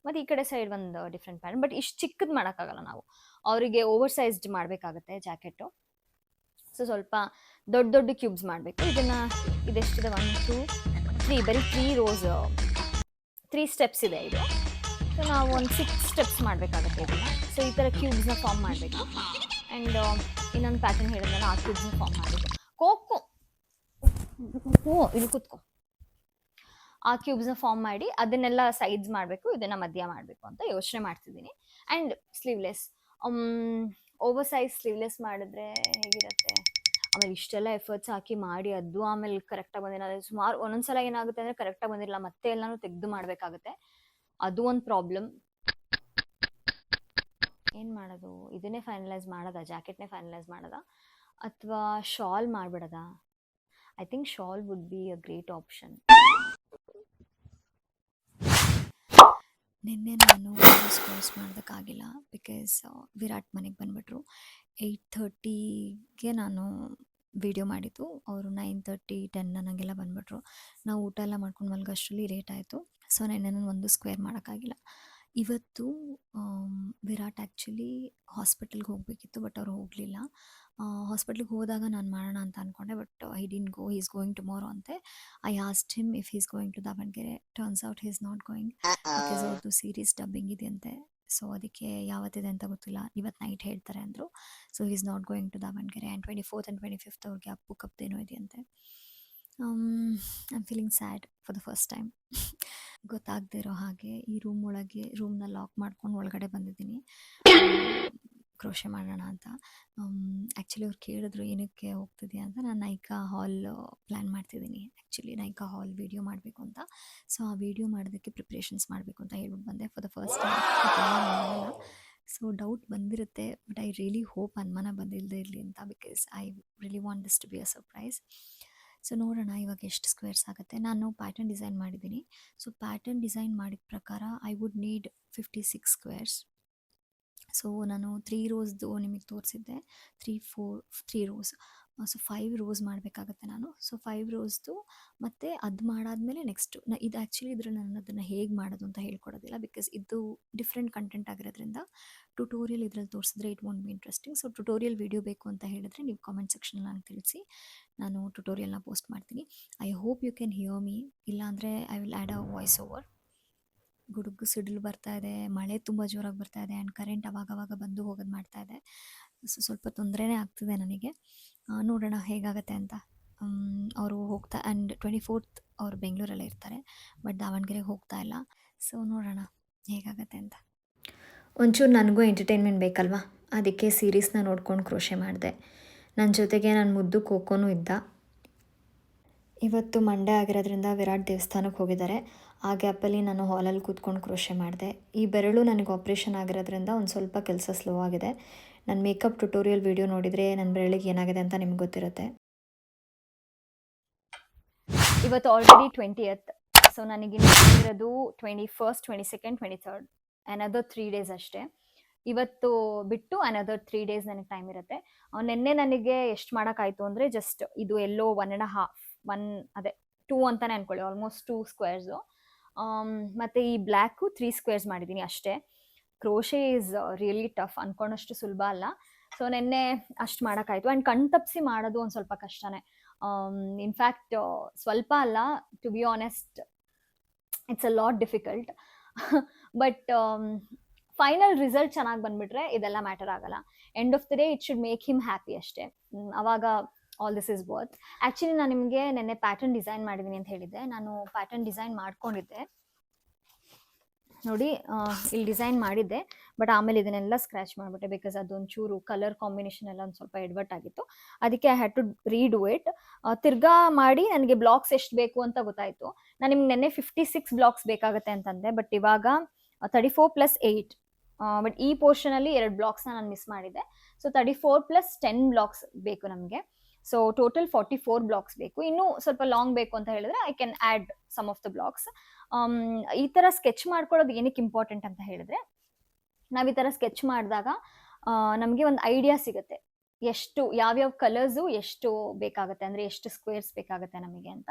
ಮತ್ತು ಈ ಕಡೆ ಸೈಡ್ ಒಂದು ಡಿಫ್ರೆಂಟ್ ಪ್ಯಾಟರ್ನ್. ಬಟ್ ಇಷ್ಟು ಚಿಕ್ಕದು ಮಾಡೋಕ್ಕಾಗಲ್ಲ ನಾವು, ಅವರಿಗೆ ಓವರ್ ಸೈಜ್ಡ್ ಮಾಡಬೇಕಾಗತ್ತೆ ಜಾಕೆಟು. ಸೊ ಸ್ವಲ್ಪ ದೊಡ್ಡ ಕ್ಯೂಬ್ಸ್ ಮಾಡಬೇಕು. ಇದೆಷ್ಟಿದೆ, 1, 2, 3, ಬರೀ 3 ರೋಸ್, 3 ಸ್ಟೆಪ್ಸ್ ಇದೆ ಇದು. ಸೊ ನಾವು ಒಂದು 6 ಸ್ಟೆಪ್ಸ್ ಮಾಡಬೇಕಾಗತ್ತೆ ಇದನ್ನ. ಸೊ ಈ ಥರ ಕ್ಯೂಬ್ಸ್ನ ಫಾರ್ಮ್ ಮಾಡಬೇಕು. ಆ್ಯಂಡ್ ಇನ್ನೊಂದು ಪ್ಯಾಟರ್ನ್ ಹೇಳಿದ್ನಲ್ಲ, ಆ ಕ್ಯೂಬ್ಸ್ನ ಫಾರ್ಮ್ ಮಾಡಬೇಕು. ಕೋಕೋ ಇಲ್ಲಿ ಕೂತ್ಕೋ. ಆ ಕ್ಯೂಬ್ಸ್ನ ಫಾರ್ಮ್ ಮಾಡಿ ಅದನ್ನೆಲ್ಲ ಸೈಡ್ಸ್ ಮಾಡಬೇಕು, ಇದನ್ನು ಮಧ್ಯ ಮಾಡಬೇಕು ಅಂತ ಯೋಚನೆ ಮಾಡ್ತಿದ್ದೀನಿ. And sleeveless, over size sleeveless ಮಾಡಿದ್ರೆ ಹೇಗಿರುತ್ತೆ. ಆಮೇಲೆ ಇಷ್ಟೆಲ್ಲ ಎಫರ್ಟ್ಸ್ ಹಾಕಿ ಮಾಡಿ ಅದು ಆಮೇಲೆ ಕರೆಕ್ಟಾಗಿ ಬಂದಿಲ್ಲ. ಸುಮಾರು ಒಂದೊಂದ್ಸಲ ಏನಾಗುತ್ತೆ ಅಂದರೆ ಕರೆಕ್ಟಾಗಿ ಬಂದಿರಲ್ಲ, ಮತ್ತೆ ಎಲ್ಲನೂ ತೆಗೆದು ಮಾಡಬೇಕಾಗುತ್ತೆ. ಅದು ಒಂದು ಪ್ರಾಬ್ಲಮ್. ಏನು ಮಾಡೋದು? ಇದನ್ನೇ ಫೈನಲೈಸ್ ಮಾಡೋದಾ, ಜಾಕೆಟ್ನೇ ಫೈನಲೈಸ್ ಮಾಡೋದಾ, ಅಥವಾ ಶಾಲ್ ಮಾಡಿಬಿಡೋದಾ? I think shawl would be a great option. ನಿನ್ನೆ ನಾನು ಸ್ಕೋರ್ಸ್ ಮಾಡೋದಕ್ಕಾಗಿಲ್ಲ, ಬಿಕಾಸ್ ವಿರಾಟ್ ಮನೆಗೆ ಬಂದುಬಿಟ್ರು. 8:30ಗೆ ನಾನು ವಿಡಿಯೋ ಮಾಡಿದ್ದು, ಅವರು 9:30, 10 ನನಗೆಲ್ಲ ಬಂದುಬಿಟ್ರು. ನಾವು ಊಟ ಎಲ್ಲ ಮಾಡ್ಕೊಂಡು ಮಲ್ಗೋಷ್ಟರಲ್ಲಿ ಲೇಟ್ ಆಯಿತು. ಸೊ ನೆನ್ನೆ ನಾನು ಒಂದು ಸ್ಕ್ವೇರ್ ಮಾಡೋಕ್ಕಾಗಿಲ್ಲ. ಇವತ್ತು ವಿರಾಟ್ ಆ್ಯಕ್ಚುಲಿ ಹಾಸ್ಪಿಟಲ್ಗೆ ಹೋಗಬೇಕಿತ್ತು, ಬಟ್ ಅವ್ರು ಹೋಗಲಿಲ್ಲ. ಹಾಸ್ಪಿಟ್ಲಿಗೆ ಹೋದಾಗ ನಾನು ಮಾಡೋಣ ಅಂತ ಅಂದ್ಕೊಂಡೆ, but I didn't go. Is going tomorrow ಅಂತೆ. I asked him if is going to Davanagere. Turns out he is not going, because ಅವ್ರದ್ದು ಸೀರೀಸ್ ಡಬ್ಬಿಂಗ್ ಇದೆಯಂತೆ. ಸೊ ಅದಕ್ಕೆ ಯಾವತ್ತಿದೆ ಅಂತ ಗೊತ್ತಿಲ್ಲ, ಇವತ್ತು ನೈಟ್ ಹೇಳ್ತಾರೆ ಅಂದರು. So is not going to Davanagere. And 24th and 25th ಅವ್ರಿಗೆ ಅಪ್ಪು ಕಪ್ದೇನೋ ಇದೆಯಂತೆ. I am feeling sad for the first time. ಗೊತ್ತಾಗದೇ ಇರೋ ಹಾಗೆ ಈ ರೂಮ್ನ ಲಾಕ್ ಮಾಡ್ಕೊಂಡು ಒಳಗಡೆ ಬಂದಿದ್ದೀನಿ ಕ್ರೋಶೆ ಮಾಡೋಣ ಅಂತ. ಆ್ಯಕ್ಚುಲಿ ಅವ್ರು ಕೇಳಿದ್ರು ಏನಕ್ಕೆ ಹೋಗ್ತಿದ್ಯಾ ಅಂತ. ನಾನು ನೈಕಾ ಹಾಲ್ ಪ್ಲ್ಯಾನ್ ಮಾಡ್ತಿದ್ದೀನಿ. ಆ್ಯಕ್ಚುಲಿ ನೈಕಾ ಹಾಲ್ ವೀಡಿಯೋ ಮಾಡಬೇಕು ಅಂತ. ಸೊ ಆ ವೀಡಿಯೋ ಮಾಡೋದಕ್ಕೆ ಪ್ರಿಪ್ರೇಷನ್ಸ್ ಮಾಡಬೇಕು ಅಂತ ಹೇಳ್ಬಿಟ್ಟು ಬಂದೆ for the first time. So doubt ಬಂದಿರುತ್ತೆ, ಬಟ್ ಐ ರಿಯಲಿ ಹೋಪ್ ಅನುಮಾನ ಬಂದಿಲ್ಲದೆ ಇರಲಿ ಅಂತ, because I really want this to be a surprise. So ನೋಡೋಣ ಇವಾಗ ಎಷ್ಟು ಸ್ಕ್ವೇರ್ಸ್ ಆಗುತ್ತೆ. ನಾನು ಪ್ಯಾಟರ್ನ್ ಡಿಸೈನ್ ಮಾಡಿದ್ದೀನಿ. ಸೊ ಪ್ಯಾಟರ್ನ್ ಡಿಸೈನ್ ಮಾಡಿದ ಪ್ರಕಾರ I would need 56 squares. So ನಾನು 3 ರೋಸ್ದು ನಿಮಗೆ ತೋರಿಸಿದ್ದೆ, 3 ರೋಸ್. ಸೊ 5 ರೋಸ್ ಮಾಡಬೇಕಾಗತ್ತೆ ನಾನು. ಸೊ 5 ರೋಸ್ದು ಮತ್ತು ಅದು ಮಾಡಾದಮೇಲೆ ನೆಕ್ಸ್ಟು ಇದು ಆ್ಯಕ್ಚುಲಿ ಇದ್ರಲ್ಲಿ ನಾನು ಅದನ್ನು ಹೇಗೆ ಮಾಡೋದು ಅಂತ ಹೇಳ್ಕೊಡೋದಿಲ್ಲ, ಬಿಕಾಸ್ ಇದು ಡಿಫ್ರೆಂಟ್ ಕಂಟೆಂಟ್ ಆಗಿರೋದ್ರಿಂದ ಟ್ಯುಟೋರಿಯಲ್ ಇದರಲ್ಲಿ ತೋರಿಸಿದ್ರೆ it won't be interesting. So tutorial video ಬೇಕು ಅಂತ ಹೇಳಿದ್ರೆ ನೀವು ಕಾಮೆಂಟ್ ಸೆಕ್ಷನಲ್ಲಿ ನನಗೆ ತಿಳಿಸಿ, ನಾನು ಟ್ಯುಟೋರಿಯಲ್ನ ಪೋಸ್ಟ್ ಮಾಡ್ತೀನಿ. I hope you can hear me, ಇಲ್ಲಾಂದರೆ I will add a voice over. ಗುಡುಗು ಸಿಡಿಲು ಬರ್ತಾ ಇದೆ, ಮಳೆ ತುಂಬ ಜೋರಾಗಿ ಬರ್ತಾ ಇದೆ, ಆ್ಯಂಡ್ ಕರೆಂಟ್ ಅವಾಗವಾಗ ಬಂದು ಹೋಗೋದು ಮಾಡ್ತಾ ಇದೆ. ಸೊ ಸ್ವಲ್ಪ ತೊಂದರೆನೇ ಆಗ್ತಿದೆ ನನಗೆ. ನೋಡೋಣ ಹೇಗಾಗತ್ತೆ ಅಂತ. ಅವರು ಹೋಗ್ತಾ ಆ್ಯಂಡ್ 24th ಅವ್ರು ಬೆಂಗಳೂರಲ್ಲೇ ಇರ್ತಾರೆ, ಬಟ್ ದಾವಣಗೆರೆಗೆ ಹೋಗ್ತಾ ಇಲ್ಲ. ಸೊ ನೋಡೋಣ ಹೇಗಾಗತ್ತೆ ಅಂತ. ಒಂಚೂರು ನನಗೂ ಎಂಟರ್ಟೈನ್ಮೆಂಟ್ ಬೇಕಲ್ವಾ, ಅದಕ್ಕೆ ಸೀರೀಸ್ನ ನೋಡ್ಕೊಂಡು ಕ್ರೋಶೆ ಮಾಡಿದೆ. ನನ್ನ ಜೊತೆಗೆ ನನ್ನ ಮುದ್ದು ಕೋಕೋನೂ ಇದ್ದ. ಇವತ್ತು ಮಂಡೇ ಆಗಿರೋದ್ರಿಂದ ವಿರಾಟ್ ದೇವಸ್ಥಾನಕ್ಕೆ ಹೋಗಿದ್ದಾರೆ. ಆ ಗ್ಯಾಪಲ್ಲಿ ನಾನು ಹಾಲಲ್ಲಿ ಕೂತ್ಕೊಂಡು ಕ್ರೋಶೆ ಮಾಡಿದೆ. ಈ ಬೆರಳು ನನಗೆ ಆಪ್ರೇಷನ್ ಆಗಿರೋದ್ರಿಂದ ಒಂದು ಸ್ವಲ್ಪ ಕೆಲಸ ಸ್ಲೋ ಆಗಿದೆ. ನನ್ನ ಮೇಕಪ್ ಟ್ಯುಟೋರಿಯಲ್ ವೀಡಿಯೋ ನೋಡಿದರೆ ನನ್ನ ಬೆರಳಿಗೆ ಏನಾಗಿದೆ ಅಂತ ನಿಮ್ಗೆ ಗೊತ್ತಿರುತ್ತೆ. ಇವತ್ತು ಆಲ್ರೆಡಿ 20th. ಸೊ ನನಗಿನ್ನು ಇರೋದು 21st, 22nd, 23rd, another 3 days ಅಷ್ಟೇ. ಇವತ್ತು ಬಿಟ್ಟು ಅನದರ್ 3 days ನನಗೆ ಟೈಮ್ ಇರುತ್ತೆ. ನಿನ್ನೆ ನನಗೆ ಎಷ್ಟು ಮಾಡೋಕ್ಕಾಯಿತು ಅಂದರೆ ಜಸ್ಟ್ ಇದು ಎಲ್ಲೋ 2 ಅಂತಲೇ ಅಂದ್ಕೊಳ್ಳಿ, ಆಲ್ಮೋಸ್ಟ್ 2 ಸ್ಕ್ವೇರ್ಸು. ಮತ್ತು ಈ ಬ್ಲ್ಯಾಕು 3 ಸ್ಕ್ವೇರ್ಸ್ ಮಾಡಿದ್ದೀನಿ ಅಷ್ಟೇ. ಕ್ರೋಶೆ ಈಸ್ ರಿಯಲಿ ಟಫ್, ಅಂದ್ಕೊಂಡಷ್ಟು ಸುಲಭ ಅಲ್ಲ. ಸೊ ನಿನ್ನೆ ಅಷ್ಟು ಮಾಡೋಕ್ಕಾಯಿತು. ಆ್ಯಂಡ್ ಕಣ್ ತಪ್ಪಿಸಿ ಮಾಡೋದು ಒಂದು ಸ್ವಲ್ಪ ಕಷ್ಟನೇ. ಇನ್ಫ್ಯಾಕ್ಟ್ ಸ್ವಲ್ಪ ಅಲ್ಲ, to be honest it's a lot difficult. But final result ಚೆನ್ನಾಗಿ ಬಂದುಬಿಟ್ರೆ ಇದೆಲ್ಲ ಮ್ಯಾಟರ್ ಆಗಲ್ಲ. End of the day it should make him happy ಅಷ್ಟೇ. ಅವಾಗ all this is worth. Actually ನಾನು ನಿಮಗೆ ನೆನ್ನೆ ಪ್ಯಾಟರ್ನ್ ಡಿಸೈನ್ ಮಾಡಿದ್ದೀನಿ ಅಂತ ಹೇಳಿದ್ದೆ. ನಾನು ಪ್ಯಾಟರ್ನ್ ಡಿಸೈನ್ ಮಾಡ್ಕೊಂಡಿದ್ದೆ ನೋಡಿ, ಇಲ್ಲಿ ಡಿಸೈನ್ ಮಾಡಿದ್ದೆ, ಬಟ್ ಆಮೇಲೆ ಇದನ್ನೆಲ್ಲ ಸ್ಕ್ರ್ಯಾಚ್ ಮಾಡಿಬಿಟ್ಟೆ, ಬಿಕಾಸ್ ಅದೊಂಚೂರು ಕಲರ್ ಕಾಂಬಿನೇಷನ್ ಎಲ್ಲ ಒಂದು ಸ್ವಲ್ಪ ಎಡ್ವರ್ಟ್ ಆಗಿತ್ತು. ಅದಕ್ಕೆ I had to redo it. ತಿರ್ಗಾ ಮಾಡಿ ನನಗೆ ಬ್ಲಾಕ್ಸ್ ಎಷ್ಟು ಬೇಕು ಅಂತ ಗೊತ್ತಾಯಿತು. ನಾನು ನಿಮ್ಗೆ ನೆನ್ನೆ 56 ಬ್ಲಾಕ್ಸ್ ಬೇಕಾಗುತ್ತೆ ಅಂತಂದೆ, ಬಟ್ ಇವಾಗ 34 + 8. ಬಟ್ ಈ ಪೋರ್ಷನಲ್ಲಿ 2 ಬ್ಲಾಕ್ಸ್ನ ನಾನು ಮಿಸ್ ಮಾಡಿದ್ದೆ. ಸೊ 34 + 10 ಬ್ಲಾಕ್ಸ್ ಬೇಕು ನಮಗೆ. ಸೊ ಟೋಟಲ್ 44 ಬ್ಲಾಕ್ಸ್ ಬೇಕು. ಇನ್ನೂ ಸ್ವಲ್ಪ ಲಾಂಗ್ ಬೇಕು ಅಂತ ಹೇಳಿದ್ರೆ I can add some of the blocks. ಈ ಥರ ಸ್ಕೆಚ್ ಮಾಡ್ಕೊಳ್ಳೋದು ಏನಕ್ಕೆ ಇಂಪಾರ್ಟೆಂಟ್ ಅಂತ ಹೇಳಿದ್ರೆ, ನಾವು ಈ ಥರ ಸ್ಕೆಚ್ ಮಾಡಿದಾಗ ನಮಗೆ ಒಂದು ಐಡಿಯಾ ಸಿಗುತ್ತೆ, ಎಷ್ಟು ಯಾವ್ಯಾವ ಕಲರ್ಸು ಎಷ್ಟು ಬೇಕಾಗುತ್ತೆ, ಅಂದರೆ ಎಷ್ಟು ಸ್ಕ್ವೇರ್ಸ್ ಬೇಕಾಗುತ್ತೆ ನಮಗೆ ಅಂತ.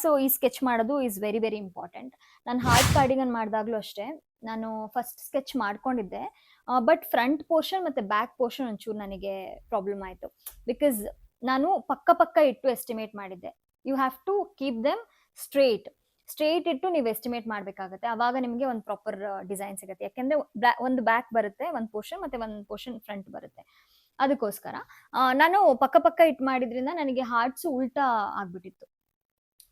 ಸೊ ಈ ಸ್ಕೆಚ್ ಮಾಡೋದು ಈಸ್ ವೆರಿ ವೆರಿ ಇಂಪಾರ್ಟೆಂಟ್. ನಾನು ಹಾರ್ಟ್ ಕಾರ್ಡಿಗನ್ ಮಾಡಿದಾಗಲೂ ಅಷ್ಟೇ, ನಾನು ಫಸ್ಟ್ ಸ್ಕೆಚ್ ಮಾಡ್ಕೊಂಡಿದ್ದೆ, ಬಟ್ ಫ್ರಂಟ್ ಪೋರ್ಷನ್ ಮತ್ತು ಬ್ಯಾಕ್ ಪೋರ್ಷನ್ ಒಂಚೂರು ನನಗೆ ಪ್ರಾಬ್ಲಮ್ ಆಯಿತು. ಬಿಕಾಸ್ ನಾನು ಪಕ್ಕ ಇಟ್ಟು ಎಸ್ಟಿಮೇಟ್ ಮಾಡಿದ್ದೆ. You have to keep them straight ಇಟ್ಟು ನೀವು ಎಸ್ಟಿಮೇಟ್ ಮಾಡಬೇಕಾಗುತ್ತೆ. ಆವಾಗ ನಿಮಗೆ ಒಂದು ಪ್ರಾಪರ್ ಡಿಸೈನ್ ಸಿಗುತ್ತೆ. ಯಾಕೆಂದರೆ ಒಂದು ಬ್ಯಾಕ್ ಬರುತ್ತೆ ಒಂದು ಪೋರ್ಷನ್, ಮತ್ತು ಒಂದು ಪೋರ್ಷನ್ ಫ್ರಂಟ್ ಬರುತ್ತೆ. ಅದಕ್ಕೋಸ್ಕರ ನಾನು ಪಕ್ಕ ಇಟ್ಟು ಮಾಡಿದ್ರಿಂದ ನನಗೆ ಹಾರ್ಟ್ಸು ಉಲ್ಟಾ ಆಗಿಬಿಟ್ಟಿತ್ತು.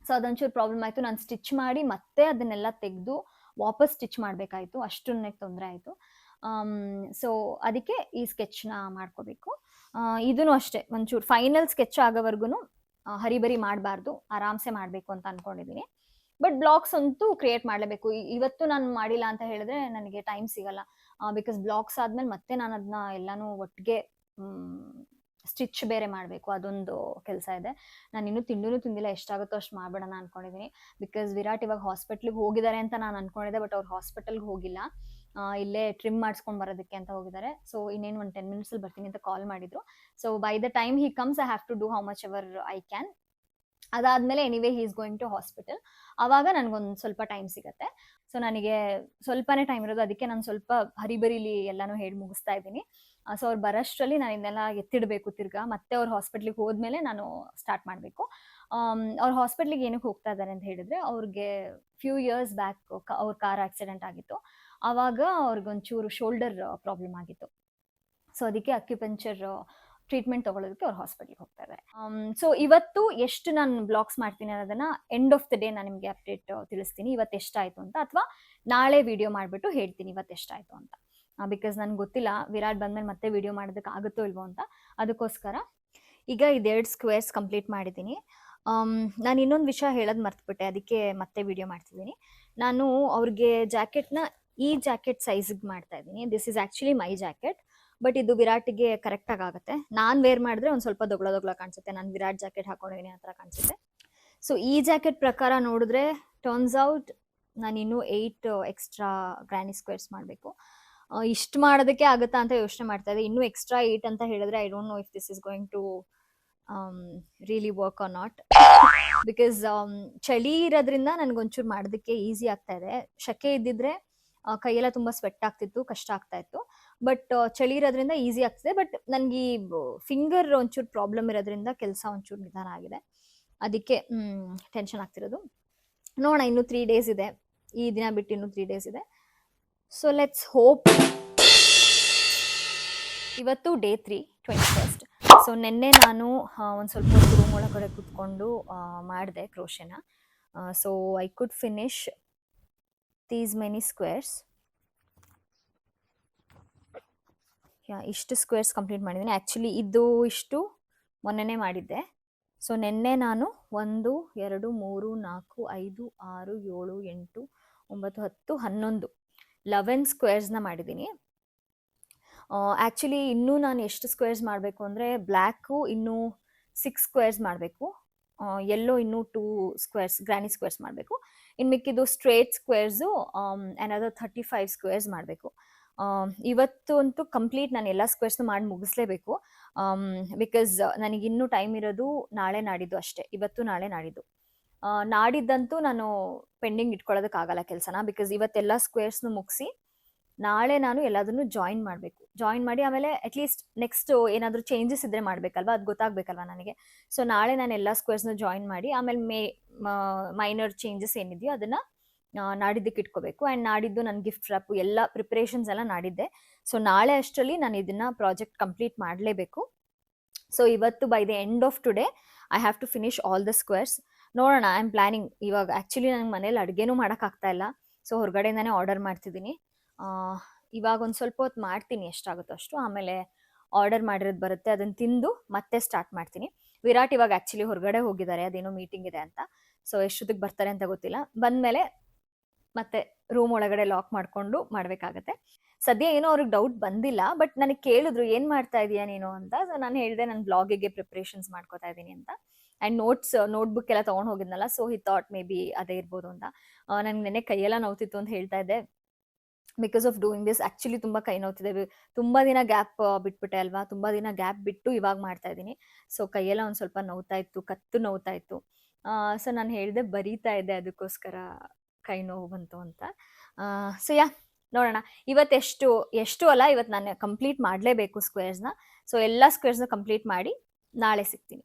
ಸೊ ಅದೊಂಚೂರು ಪ್ರಾಬ್ಲಮ್ ಆಯಿತು. ನಾನು ಸ್ಟಿಚ್ ಮಾಡಿ ಮತ್ತೆ ಅದನ್ನೆಲ್ಲ ತೆಗೆದು ವಾಪಸ್ ಸ್ಟಿಚ್ ಮಾಡಬೇಕಾಯಿತು, ಅಷ್ಟು ನನಗೆ ತೊಂದರೆ ಆಯಿತು. ಸೊ ಅದಕ್ಕೆ ಈ ಸ್ಕೆಚ್ನ ಮಾಡ್ಕೋಬೇಕು. ಇದೂ ಅಷ್ಟೇ, ಒಂಚೂರು ಫೈನಲ್ ಸ್ಕೆಚ್ ಆಗೋವರೆಗೂ ಹರಿಬರಿ ಮಾಡಬಾರ್ದು, ಆರಾಮ್ಸೆ ಮಾಡಬೇಕು ಅಂತ ಅಂದ್ಕೊಂಡಿದ್ದೀನಿ. ಬಟ್ ಬ್ಲಾಕ್ಸ್ ಅಂತೂ ಕ್ರಿಯೇಟ್ ಮಾಡಲೇಬೇಕು. ಇವತ್ತು ನಾನು ಮಾಡಿಲ್ಲ ಅಂತ ಹೇಳಿದ್ರೆ ನನಗೆ ಟೈಮ್ ಸಿಗಲ್ಲ, ಬಿಕಾಸ್ ಬ್ಲಾಕ್ಸ್ ಆದಮೇಲೆ ಮತ್ತೆ ನಾನು ಅದನ್ನ ಎಲ್ಲನೂ ಒಟ್ಟಿಗೆ ಸ್ಟಿಚ್ ಬೇರೆ ಮಾಡಬೇಕು, ಅದೊಂದು ಕೆಲಸ ಇದೆ. ನಾನು ಇನ್ನೂ ತಿಂದಿಲ್ಲ, ಎಷ್ಟಾಗುತ್ತೋ ಅಷ್ಟು ಮಾಡ್ಬೇಡೋಣ ಅಂದ್ಕೊಂಡಿದ್ದೀನಿ. ಬಿಕಾಸ್ ವಿರಾಟ್ ಇವಾಗ ಹಾಸ್ಪಿಟ್ಲಿಗೆ ಹೋಗಿದ್ದಾರೆ ಅಂತ ನಾನು ಅಂದ್ಕೊಂಡಿದ್ದೆ, ಬಟ್ ಅವ್ರು ಹಾಸ್ಪಿಟಲ್ಗೆ ಹೋಗಿಲ್ಲ, ಇಲ್ಲೇ ಟ್ರಿಮ್ ಮಾಡಿಸ್ಕೊಂಡು ಬರೋದಕ್ಕೆ ಅಂತ ಹೋಗಿದ್ದಾರೆ. ಸೊ ಇನ್ನೇನು ಒಂದು 10 minutesಲ್ಲಿ ಬರ್ತೀನಿ ಅಂತ ಕಾಲ್ ಮಾಡಿದ್ರು. So by the time he comes I have to do how much ever I can. ಅದಾದಮೇಲೆ anyway he is going to hospital, ಆವಾಗ ನನಗೊಂದು ಸ್ವಲ್ಪ ಟೈಮ್ ಸಿಗುತ್ತೆ. ಸೊ ನನಗೆ ಸ್ವಲ್ಪನೇ ಟೈಮ್ ಇರೋದು, ಅದಕ್ಕೆ ನಾನು ಸ್ವಲ್ಪ ಹರಿಬರಿಲಿ ಎಲ್ಲನೂ ಹೇಳಿ ಮುಗಿಸ್ತಾ ಇದ್ದೀನಿ. ಸೊ ಅವ್ರು ಬರೋಷ್ಟರಲ್ಲಿ ನಾನು ಇದನ್ನೆಲ್ಲ ಎತ್ತಿಡಬೇಕು ತಿರ್ಗಾ, ಮತ್ತೆ ಅವ್ರು ಹಾಸ್ಪಿಟ್ಲಿಗೆ ಹೋದ್ಮೇಲೆ ನಾನು ಸ್ಟಾರ್ಟ್ ಮಾಡಬೇಕು. ಅವ್ರು ಹಾಸ್ಪಿಟ್ಲಿಗೆ ಏನಕ್ಕೆ ಹೋಗ್ತಾ ಇದ್ದಾರೆ ಅಂತ ಹೇಳಿದ್ರೆ, ಅವ್ರಿಗೆ ಫ್ಯೂ ಇಯರ್ಸ್ ಬ್ಯಾಕ್ ಅವ್ರ ಕಾರ್ ಆಕ್ಸಿಡೆಂಟ್ ಆಗಿತ್ತು. ಆವಾಗ ಅವ್ರಿಗೊಂಚೂರು ಶೋಲ್ಡರ್ ಪ್ರಾಬ್ಲಮ್ ಆಗಿತ್ತು. ಸೊ ಅದಕ್ಕೆ ಅಕ್ಯುಪಂಕ್ಚರ್ ಟ್ರೀಟ್ಮೆಂಟ್ ತೊಗೊಳೋದಕ್ಕೆ ಅವ್ರು ಹಾಸ್ಪಿಟ್ಲಿಗೆ ಹೋಗ್ತಾ ಇದ್ದಾರೆ. ಸೊ ಇವತ್ತು ಎಷ್ಟು ನಾನು ಬ್ಲಾಕ್ಸ್ ಮಾಡ್ತೀನಿ ಅನ್ನೋದನ್ನ ಎಂಡ್ ಆಫ್ ದ ಡೇ ನಾನು ನಿಮಗೆ ಅಪ್ಡೇಟ್ ತಿಳಿಸ್ತೀನಿ, ಇವತ್ತು ಎಷ್ಟಾಯಿತು ಅಂತ, ಅಥವಾ ನಾಳೆ ವಿಡಿಯೋ ಮಾಡಿಬಿಟ್ಟು ಹೇಳ್ತೀನಿ ಇವತ್ತು ಎಷ್ಟಾಯಿತು ಅಂತ. ಬಿಕಾಸ್ ನನಗೆ ಗೊತ್ತಿಲ್ಲ ವಿರಾಟ್ ಬಂದಮೇಲೆ ಮತ್ತೆ ವಿಡಿಯೋ ಮಾಡೋದಕ್ಕೆ ಆಗುತ್ತೋ ಇಲ್ವೋ ಅಂತ. ಅದಕ್ಕೋಸ್ಕರ ಈಗ 2 ಸ್ಕ್ವೇರ್ಸ್ ಕಂಪ್ಲೀಟ್ ಮಾಡಿದ್ದೀನಿ. ನಾನು ಇನ್ನೊಂದು ವಿಷಯ ಹೇಳೋದು ಮರ್ತುಬಿಟ್ಟೆ, ಅದಕ್ಕೆ ಮತ್ತೆ ವಿಡಿಯೋ ಮಾಡ್ತಿದ್ದೀನಿ. ನಾನು ಅವ್ರಿಗೆ ಜಾಕೆಟ್ನ ಈ ಜಾಕೆಟ್ ಸೈಜ್ಗೆ ಮಾಡ್ತಾ ಇದ್ದೀನಿ. This is actually my jacket, but ಇದು ವಿರಾಟ್ಗೆ ಕರೆಕ್ಟಾಗಿ ಆಗುತ್ತೆ. ನಾನು ವೇರ್ ಮಾಡಿದ್ರೆ ಒಂದು ಸ್ವಲ್ಪ ದೊಗ್ಳ ಕಾಣಿಸುತ್ತೆ. ನಾನು ವಿರಾಟ್ ಜಾಕೆಟ್ ಹಾಕೊಂಡಿದ್ದೀನಿ ಆ ಥರ ಕಾಣಿಸುತ್ತೆ. ಸೊ ಈ ಜಾಕೆಟ್ ಪ್ರಕಾರ ನೋಡಿದ್ರೆ ಟರ್ನ್ಸ್ ಔಟ್ ನಾನು ಇನ್ನೂ 8 ಎಕ್ಸ್ಟ್ರಾ ಗ್ರ್ಯಾನಿ ಸ್ಕ್ವೇರ್ಸ್ ಮಾಡಬೇಕು. ಇಷ್ಟು ಮಾಡೋದಕ್ಕೆ ಆಗುತ್ತಾ ಅಂತ ಯೋಚನೆ ಮಾಡ್ತಾ ಇದ್ದೆ. ಇನ್ನೂ ಎಕ್ಸ್ಟ್ರಾ 8 ಅಂತ ಹೇಳಿದ್ರೆ I don't know if this is going to really work or not. Because ಚಳಿ ಇರೋದ್ರಿಂದ ನನಗೊಂಚೂರು ಮಾಡೋದಕ್ಕೆ ಈಸಿ ಆಗ್ತಾ ಇದೆ. ಶೆಕೆ ಇದ್ದಿದ್ರೆ ಕೈಯೆಲ್ಲ ತುಂಬ ಸ್ವೆಟ್ ಆಗ್ತಿತ್ತು, ಕಷ್ಟ ಆಗ್ತಾ ಇತ್ತು. ಬಟ್ ಚಳಿ ಇರೋದ್ರಿಂದ ಈಸಿ ಆಗ್ತಿದೆ. ಬಟ್ ನನಗೆ ಈ ಫಿಂಗರ್ ಒಂಚೂರು ಪ್ರಾಬ್ಲಮ್ ಇರೋದ್ರಿಂದ ಕೆಲಸ ಒಂಚೂರು ನಿಧಾನ ಆಗಿದೆ. ಅದಕ್ಕೆ ಟೆನ್ಷನ್ ಆಗ್ತಿರೋದು. ನೋಡೋಣ, ಇನ್ನೂ 3 ಡೇಸ್ ಇದೆ. ಈ ದಿನ ಬಿಟ್ಟು ಇನ್ನೂ 3 ಡೇಸ್ ಇದೆ. So let's hope. ಇವತ್ತು ಡೇ 3, 21st. ಸೊ ನಿನ್ನೆ ನಾನು ಒಂದು ಸ್ವಲ್ಪ ಹೊತ್ತು ರೂಮ್ ಒಳಗಡೆ ಕೂತ್ಕೊಂಡು ಮಾಡಿದೆ ಕ್ರೋಶೆನ. So I could finish these many squares. ಇಷ್ಟು ಸ್ಕ್ವೇರ್ಸ್ ಕಂಪ್ಲೀಟ್ ಮಾಡಿದ್ದೀನಿ. ಆ್ಯಕ್ಚುಲಿ ಇದು ಇಷ್ಟು ಮೊನ್ನೆನೇ ಮಾಡಿದ್ದೆ. ಸೊ ನಿನ್ನೆ ನಾನು 1, 2, 3, 4, 5, 6, 7, 8, 9, 10, 11 11 ಸ್ಕ್ವೇರ್ಸ್ನ ಮಾಡಿದ್ದೀನಿ. ಆ್ಯಕ್ಚುಲಿ ಇನ್ನೂ ನಾನು ಎಷ್ಟು ಸ್ಕ್ವೇರ್ಸ್ ಮಾಡಬೇಕು ಅಂದರೆ, ಬ್ಲ್ಯಾಕು ಇನ್ನೂ 6 ಸ್ಕ್ವೇರ್ಸ್ ಮಾಡಬೇಕು, ಯೆಲ್ಲೋ ಇನ್ನೂ 2 ಸ್ಕ್ವೇರ್ಸ್ ಗ್ರ್ಯಾನಿ ಸ್ಕ್ವೇರ್ಸ್ ಮಾಡಬೇಕು. ಇನ್ನು ಮಿಕ್ಕಿದ್ದು ಸ್ಟ್ರೇಟ್ ಸ್ಕ್ವೇರ್ಸು ಅನದರ್ 35 ಸ್ಕ್ವೇರ್ಸ್ ಮಾಡಬೇಕು. ಇವತ್ತು ಅಂತೂ ಕಂಪ್ಲೀಟ್ ನಾನು ಎಲ್ಲ ಸ್ಕ್ವೇರ್ಸ್ನು ಮಾಡಿ ಮುಗಿಸ್ಲೇಬೇಕು. ಬಿಕಾಸ್ ನನಗಿನ್ನೂ ಟೈಮ್ ಇರೋದು ನಾಳೆ ನಾಡಿದ್ದು ಅಷ್ಟೇ. ಇವತ್ತು ನಾಳೆ ನಾಡಿದ್ದು. ನಾಡಿದ್ದಂತೂ ನಾನು ಪೆಂಡಿಂಗ್ ಇಟ್ಕೊಳ್ಳೋದಕ್ಕಾಗಲ್ಲ ಕೆಲಸನ. ಬಿಕಾಸ್ ಇವತ್ತೆಲ್ಲ ಸ್ಕ್ವೇರ್ಸ್ನು ಮುಗಿಸಿ ನಾಳೆ ನಾನು ಎಲ್ಲದನ್ನು ಜಾಯಿನ್ ಮಾಡಬೇಕು. ಜಾಯಿನ್ ಮಾಡಿ ಆಮೇಲೆ ಅಟ್ಲೀಸ್ಟ್ ನೆಕ್ಸ್ಟ್ ಏನಾದರೂ ಚೇಂಜಸ್ ಇದ್ದರೆ ಮಾಡಬೇಕಲ್ವ, ಅದು ಗೊತ್ತಾಗಬೇಕಲ್ವ ನನಗೆ. ಸೊ ನಾಳೆ ನಾನು ಎಲ್ಲ ಸ್ಕ್ವೇರ್ಸ್ನ ಜಾಯಿನ್ ಮಾಡಿ ಆಮೇಲೆ ಮೈನರ್ ಚೇಂಜಸ್ ಏನಿದೆಯೋ ಅದನ್ನು ನಾಡಿದ್ದಕ್ಕೆ ಇಟ್ಕೋಬೇಕು. ಆ್ಯಂಡ್ ನಾಡಿದ್ದು ನನ್ನ ಗಿಫ್ಟ್ ರ್ಯಾಪು ಎಲ್ಲ ಪ್ರಿಪ್ರೇಷನ್ಸ್ ಎಲ್ಲ ನಾಡಿದ್ದೆ. ಸೊ ನಾಳೆ ಅಷ್ಟರಲ್ಲಿ ನಾನು ಇದನ್ನು ಪ್ರಾಜೆಕ್ಟ್ ಕಂಪ್ಲೀಟ್ ಮಾಡಲೇಬೇಕು. ಸೊ ಇವತ್ತು by the end of today I have to finish all the squares. ನೋಡೋಣ, ಐ ಆಮ್ ಪ್ಲ್ಯಾನಿಂಗ್. ಇವಾಗ ಆ್ಯಕ್ಚುಲಿ ನನಗೆ ಮನೇಲಿ ಅಡುಗೆನೂ ಮಾಡೋಕ್ಕಾಗ್ತಾ ಇಲ್ಲ. ಸೊ ಹೊರಗಡೆಯಿಂದನೇ ಆರ್ಡರ್ ಮಾಡ್ತಿದ್ದೀನಿ. ಇವಾಗ ಒಂದು ಸ್ವಲ್ಪ ಹೊತ್ತು ಮಾಡ್ತೀನಿ, ಎಷ್ಟಾಗುತ್ತೋ ಅಷ್ಟು. ಆಮೇಲೆ ಆರ್ಡರ್ ಮಾಡಿರೋದು ಬರುತ್ತೆ, ಅದನ್ನು ತಿಂದು ಮತ್ತೆ ಸ್ಟಾರ್ಟ್ ಮಾಡ್ತೀನಿ. ವಿರಾಟ್ ಇವಾಗ ಆ್ಯಕ್ಚುಲಿ ಹೊರಗಡೆ ಹೋಗಿದ್ದಾರೆ, ಅದೇನೋ ಮೀಟಿಂಗ್ ಇದೆ ಅಂತ. ಸೊ ಎಷ್ಟೊತ್ತಿಗೆ ಬರ್ತಾರೆ ಅಂತ ಗೊತ್ತಿಲ್ಲ. ಬಂದಮೇಲೆ ಮತ್ತೆ ರೂಮ್ ಒಳಗಡೆ ಲಾಕ್ ಮಾಡಿಕೊಂಡು ಮಾಡಬೇಕಾಗತ್ತೆ. ಸದ್ಯ ಏನೋ ಅವ್ರಿಗೆ ಡೌಟ್ ಬಂದಿಲ್ಲ, ಬಟ್ ನನಗೆ ಕೇಳಿದ್ರು ಏನು ಮಾಡ್ತಾ ಇದೀಯಾ ನೀನು ಅಂತ. ಸೊ ನಾನು ಹೇಳಿದೆ ನಾನು ಬ್ಲಾಗಿಗೆ ಪ್ರಿಪ್ರೇಷನ್ಸ್ ಮಾಡ್ಕೋತಾ ಇದ್ದೀನಿ ಅಂತ. ಆ್ಯಂಡ್ ನೋಟ್ಬುಕ್ ಎಲ್ಲ ತೊಗೊಂಡು ಹೋಗಿದ್ನಲ್ಲ, so he thought maybe ಅದೇ ಇರ್ಬೋದು ಅಂತ. ನನಗೆ ನೆನ್ನೆ ಕೈಯೆಲ್ಲ ನೋವ್ತಿತ್ತು ಅಂತ ಹೇಳ್ತಾ ಇದ್ದೆ. Because of doing this actually ತುಂಬ ಕೈ ನೋವ್ತಿದೆ. ತುಂಬ ದಿನ ಗ್ಯಾಪ್ ಬಿಟ್ಬಿಟ್ಟೆ ಅಲ್ವಾ, ತುಂಬ ದಿನ ಗ್ಯಾಪ್ ಬಿಟ್ಟು ಇವಾಗ ಮಾಡ್ತಾ ಇದ್ದೀನಿ. ಸೊ ಕೈಯೆಲ್ಲ ಒಂದು ಸ್ವಲ್ಪ ನೋವ್ತಾ ಇತ್ತು, ಕತ್ತು ನೋವ್ತಾ ಇತ್ತು. ಸೊ ನಾನು ಹೇಳಿದೆ ಬರೀತಾ ಇದ್ದೆ, ಅದಕ್ಕೋಸ್ಕರ ಕೈ ನೋವು ಬಂತು ಅಂತ. ಸೊ ನೋಡೋಣ. ಎಷ್ಟು ಅಲ್ಲ, ಇವತ್ತು ನಾನು ಕಂಪ್ಲೀಟ್ ಮಾಡಲೇಬೇಕು ಸ್ಕ್ವೇರ್ಸ್ನ. ಸೊ ಎಲ್ಲ ಸ್ಕ್ವೇರ್ಸ್ನ ಕಂಪ್ಲೀಟ್ ಮಾಡಿ ನಾಳೆ ಸಿಗ್ತೀನಿ.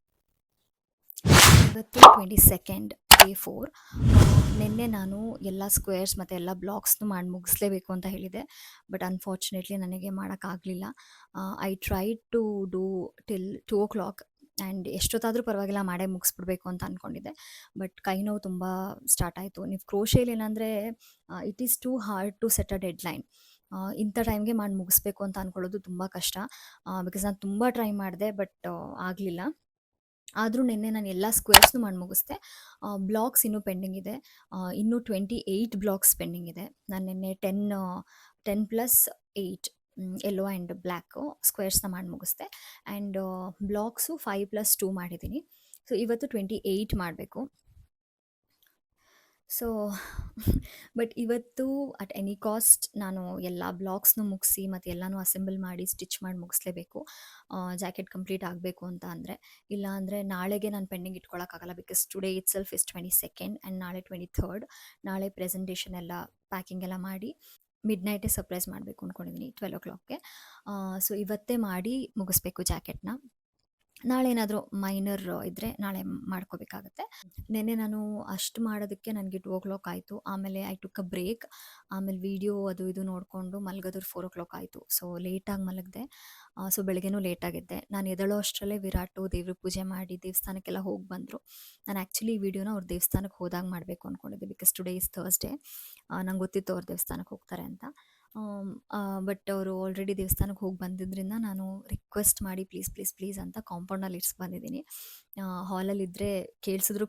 ಇವತ್ತು 22nd, ಡೇ 4. ನಿನ್ನೆ ನಾನು ಎಲ್ಲ ಸ್ಕ್ವೇರ್ಸ್ ಮತ್ತು ಎಲ್ಲ ಬ್ಲಾಕ್ಸ್ನು ಮಾಡಿ ಮುಗಿಸ್ಲೇಬೇಕು ಅಂತ ಹೇಳಿದೆ. ಬಟ್ ಅನ್ಫಾರ್ಚುನೇಟ್ಲಿ ನನಗೆ ಮಾಡೋಕ್ಕಾಗಲಿಲ್ಲ. I tried to do till 2 o'clock. And ಎಷ್ಟೊತ್ತಾದರೂ ಪರವಾಗಿಲ್ಲ ಮಾಡೇ ಮುಗಿಸ್ಬಿಡ್ಬೇಕು ಅಂತ ಅಂದ್ಕೊಂಡಿದ್ದೆ. ಬಟ್ ಕೈ ನೋವು ತುಂಬ ಸ್ಟಾರ್ಟ್ ಆಯಿತು. ನೀವು ಕ್ರೋಶೇಲಿ ಏನಂದರೆ it is too hard to set a deadline. ಇಂಥ ಟೈಮ್ಗೆ ಮಾಡಿ ಮುಗಿಸ್ಬೇಕು ಅಂತ ಅಂದ್ಕೊಳ್ಳೋದು ತುಂಬ ಕಷ್ಟ. ಬಿಕಾಸ್ ನಾನು ತುಂಬ ಟ್ರೈ ಮಾಡಿದೆ, ಬಟ್ ಆಗಲಿಲ್ಲ. ಆದರೂ ನಿನ್ನೆ ನಾನು ಎಲ್ಲ ಸ್ಕ್ವೇರ್ಸ್ನು ಮಾಡಿ ಮುಗಿಸ್ದೆ. ಬ್ಲಾಕ್ಸ್ ಇನ್ನೂ ಪೆಂಡಿಂಗ್ ಇದೆ. ಇನ್ನೂ 28 ಬ್ಲಾಕ್ಸ್ ಪೆಂಡಿಂಗ್ ಇದೆ. ನಾನು ನಿನ್ನೆ 10+8 ಯೆಲ್ಲೋ ಆ್ಯಂಡ್ ಬ್ಲ್ಯಾಕು ಸ್ಕ್ವೇರ್ಸ್ನ ಮಾಡಿ ಮುಗಿಸ್ದೆ. ಆ್ಯಂಡ್ ಬ್ಲಾಕ್ಸು 5+2 ಮಾಡಿದ್ದೀನಿ. ಸೊ ಇವತ್ತು 28 ಮಾಡಬೇಕು. ಸೊ ಬಟ್ ಇವತ್ತು ಅಟ್ ಎನಿ ಕಾಸ್ಟ್ ನಾನು ಎಲ್ಲ ಬ್ಲಾಕ್ಸ್ನು ಮುಗಿಸಿ ಮತ್ತು ಎಲ್ಲನೂ ಅಸೆಂಬಲ್ ಮಾಡಿ ಸ್ಟಿಚ್ ಮಾಡಿ ಮುಗಿಸ್ಲೇಬೇಕು. ಜಾಕೆಟ್ ಕಂಪ್ಲೀಟ್ ಆಗಬೇಕು ಅಂತ ಅಂದರೆ. ಇಲ್ಲ ಅಂದರೆ ನಾಳೆಗೆ ನಾನು ಪೆಂಡಿಂಗ್ ಇಟ್ಕೊಳ್ಳೋಕ್ಕಾಗಲ್ಲ. Because today itself is 22nd and ನಾಳೆ 23rd. ನಾಳೆ ಪ್ರೆಸೆಂಟೇಷನ್ ಎಲ್ಲ ಪ್ಯಾಕಿಂಗ್ ಎಲ್ಲ ಮಾಡಿ ಮಿಡ್ನೈಟೇ ಸರ್ಪ್ರೈಸ್ ಮಾಡಬೇಕು ಅಂದ್ಕೊಂಡಿದ್ದೀನಿ 12 o'clockಗೆ. ಸೊ ಇವತ್ತೇ ಮಾಡಿ ಮುಗಿಸ್ಬೇಕು ಜಾಕೆಟ್ನ. ನಾಳೆ ಏನಾದರೂ ಮೈನರ್ ಇದ್ದರೆ ನಾಳೆ ಮಾಡ್ಕೋಬೇಕಾಗತ್ತೆ. ನೆನ್ನೆ ನಾನು ಅಷ್ಟು ಮಾಡೋದಕ್ಕೆ ನನಗೆ 2 o'clock ಆಯಿತು. ಆಮೇಲೆ ಐ ಟುಕ್ ಅ ಬ್ರೇಕ್. ಆಮೇಲೆ ವೀಡಿಯೋ ಅದು ಇದು ನೋಡಿಕೊಂಡು ಮಲಗೋದ್ರೆ 4 o'clock ಆಯಿತು. ಸೊ ಲೇಟಾಗಿ ಮಲಗಿದೆ. ಸೊ ಬೆಳಗ್ಗೆನೂ ಲೇಟಾಗಿದ್ದೆ. ನಾನು ಎದ್ದೇಳೋ ಅಷ್ಟರಲ್ಲೇ ವಿರಾಟು ದೇವ್ರ ಪೂಜೆ ಮಾಡಿ ದೇವಸ್ಥಾನಕ್ಕೆಲ್ಲ ಹೋಗಿ ಬಂದರು. ನಾನು ಆ್ಯಕ್ಚುಲಿ ಈ ವಿಡಿಯೋನ ಅವ್ರ ದೇವಸ್ಥಾನಕ್ಕೆ ಹೋದಾಗ ಮಾಡಬೇಕು ಅಂದ್ಕೊಂಡಿದ್ದೆ. Because today is Thursday. ನಂಗೆ ಗೊತ್ತಿತ್ತು ಅವ್ರು ದೇವಸ್ಥಾನಕ್ಕೆ ಹೋಗ್ತಾರೆ ಅಂತ. ಬಟ್ ಅವರು ಆಲ್ರೆಡಿ ದೇವಸ್ಥಾನಕ್ಕೆ ಹೋಗಿ ಬಂದಿದ್ದರಿಂದ ನಾನು ರಿಕ್ವೆಸ್ಟ್ ಮಾಡಿ ಪ್ಲೀಸ್ ಪ್ಲೀಸ್ ಪ್ಲೀಸ್ ಅಂತ ಕಾಂಪೌಂಡಲ್ಲಿ ಇರಿಸಿ ಬಂದಿದ್ದೀನಿ. ಹಾಲಲ್ಲಿದ್ದರೆ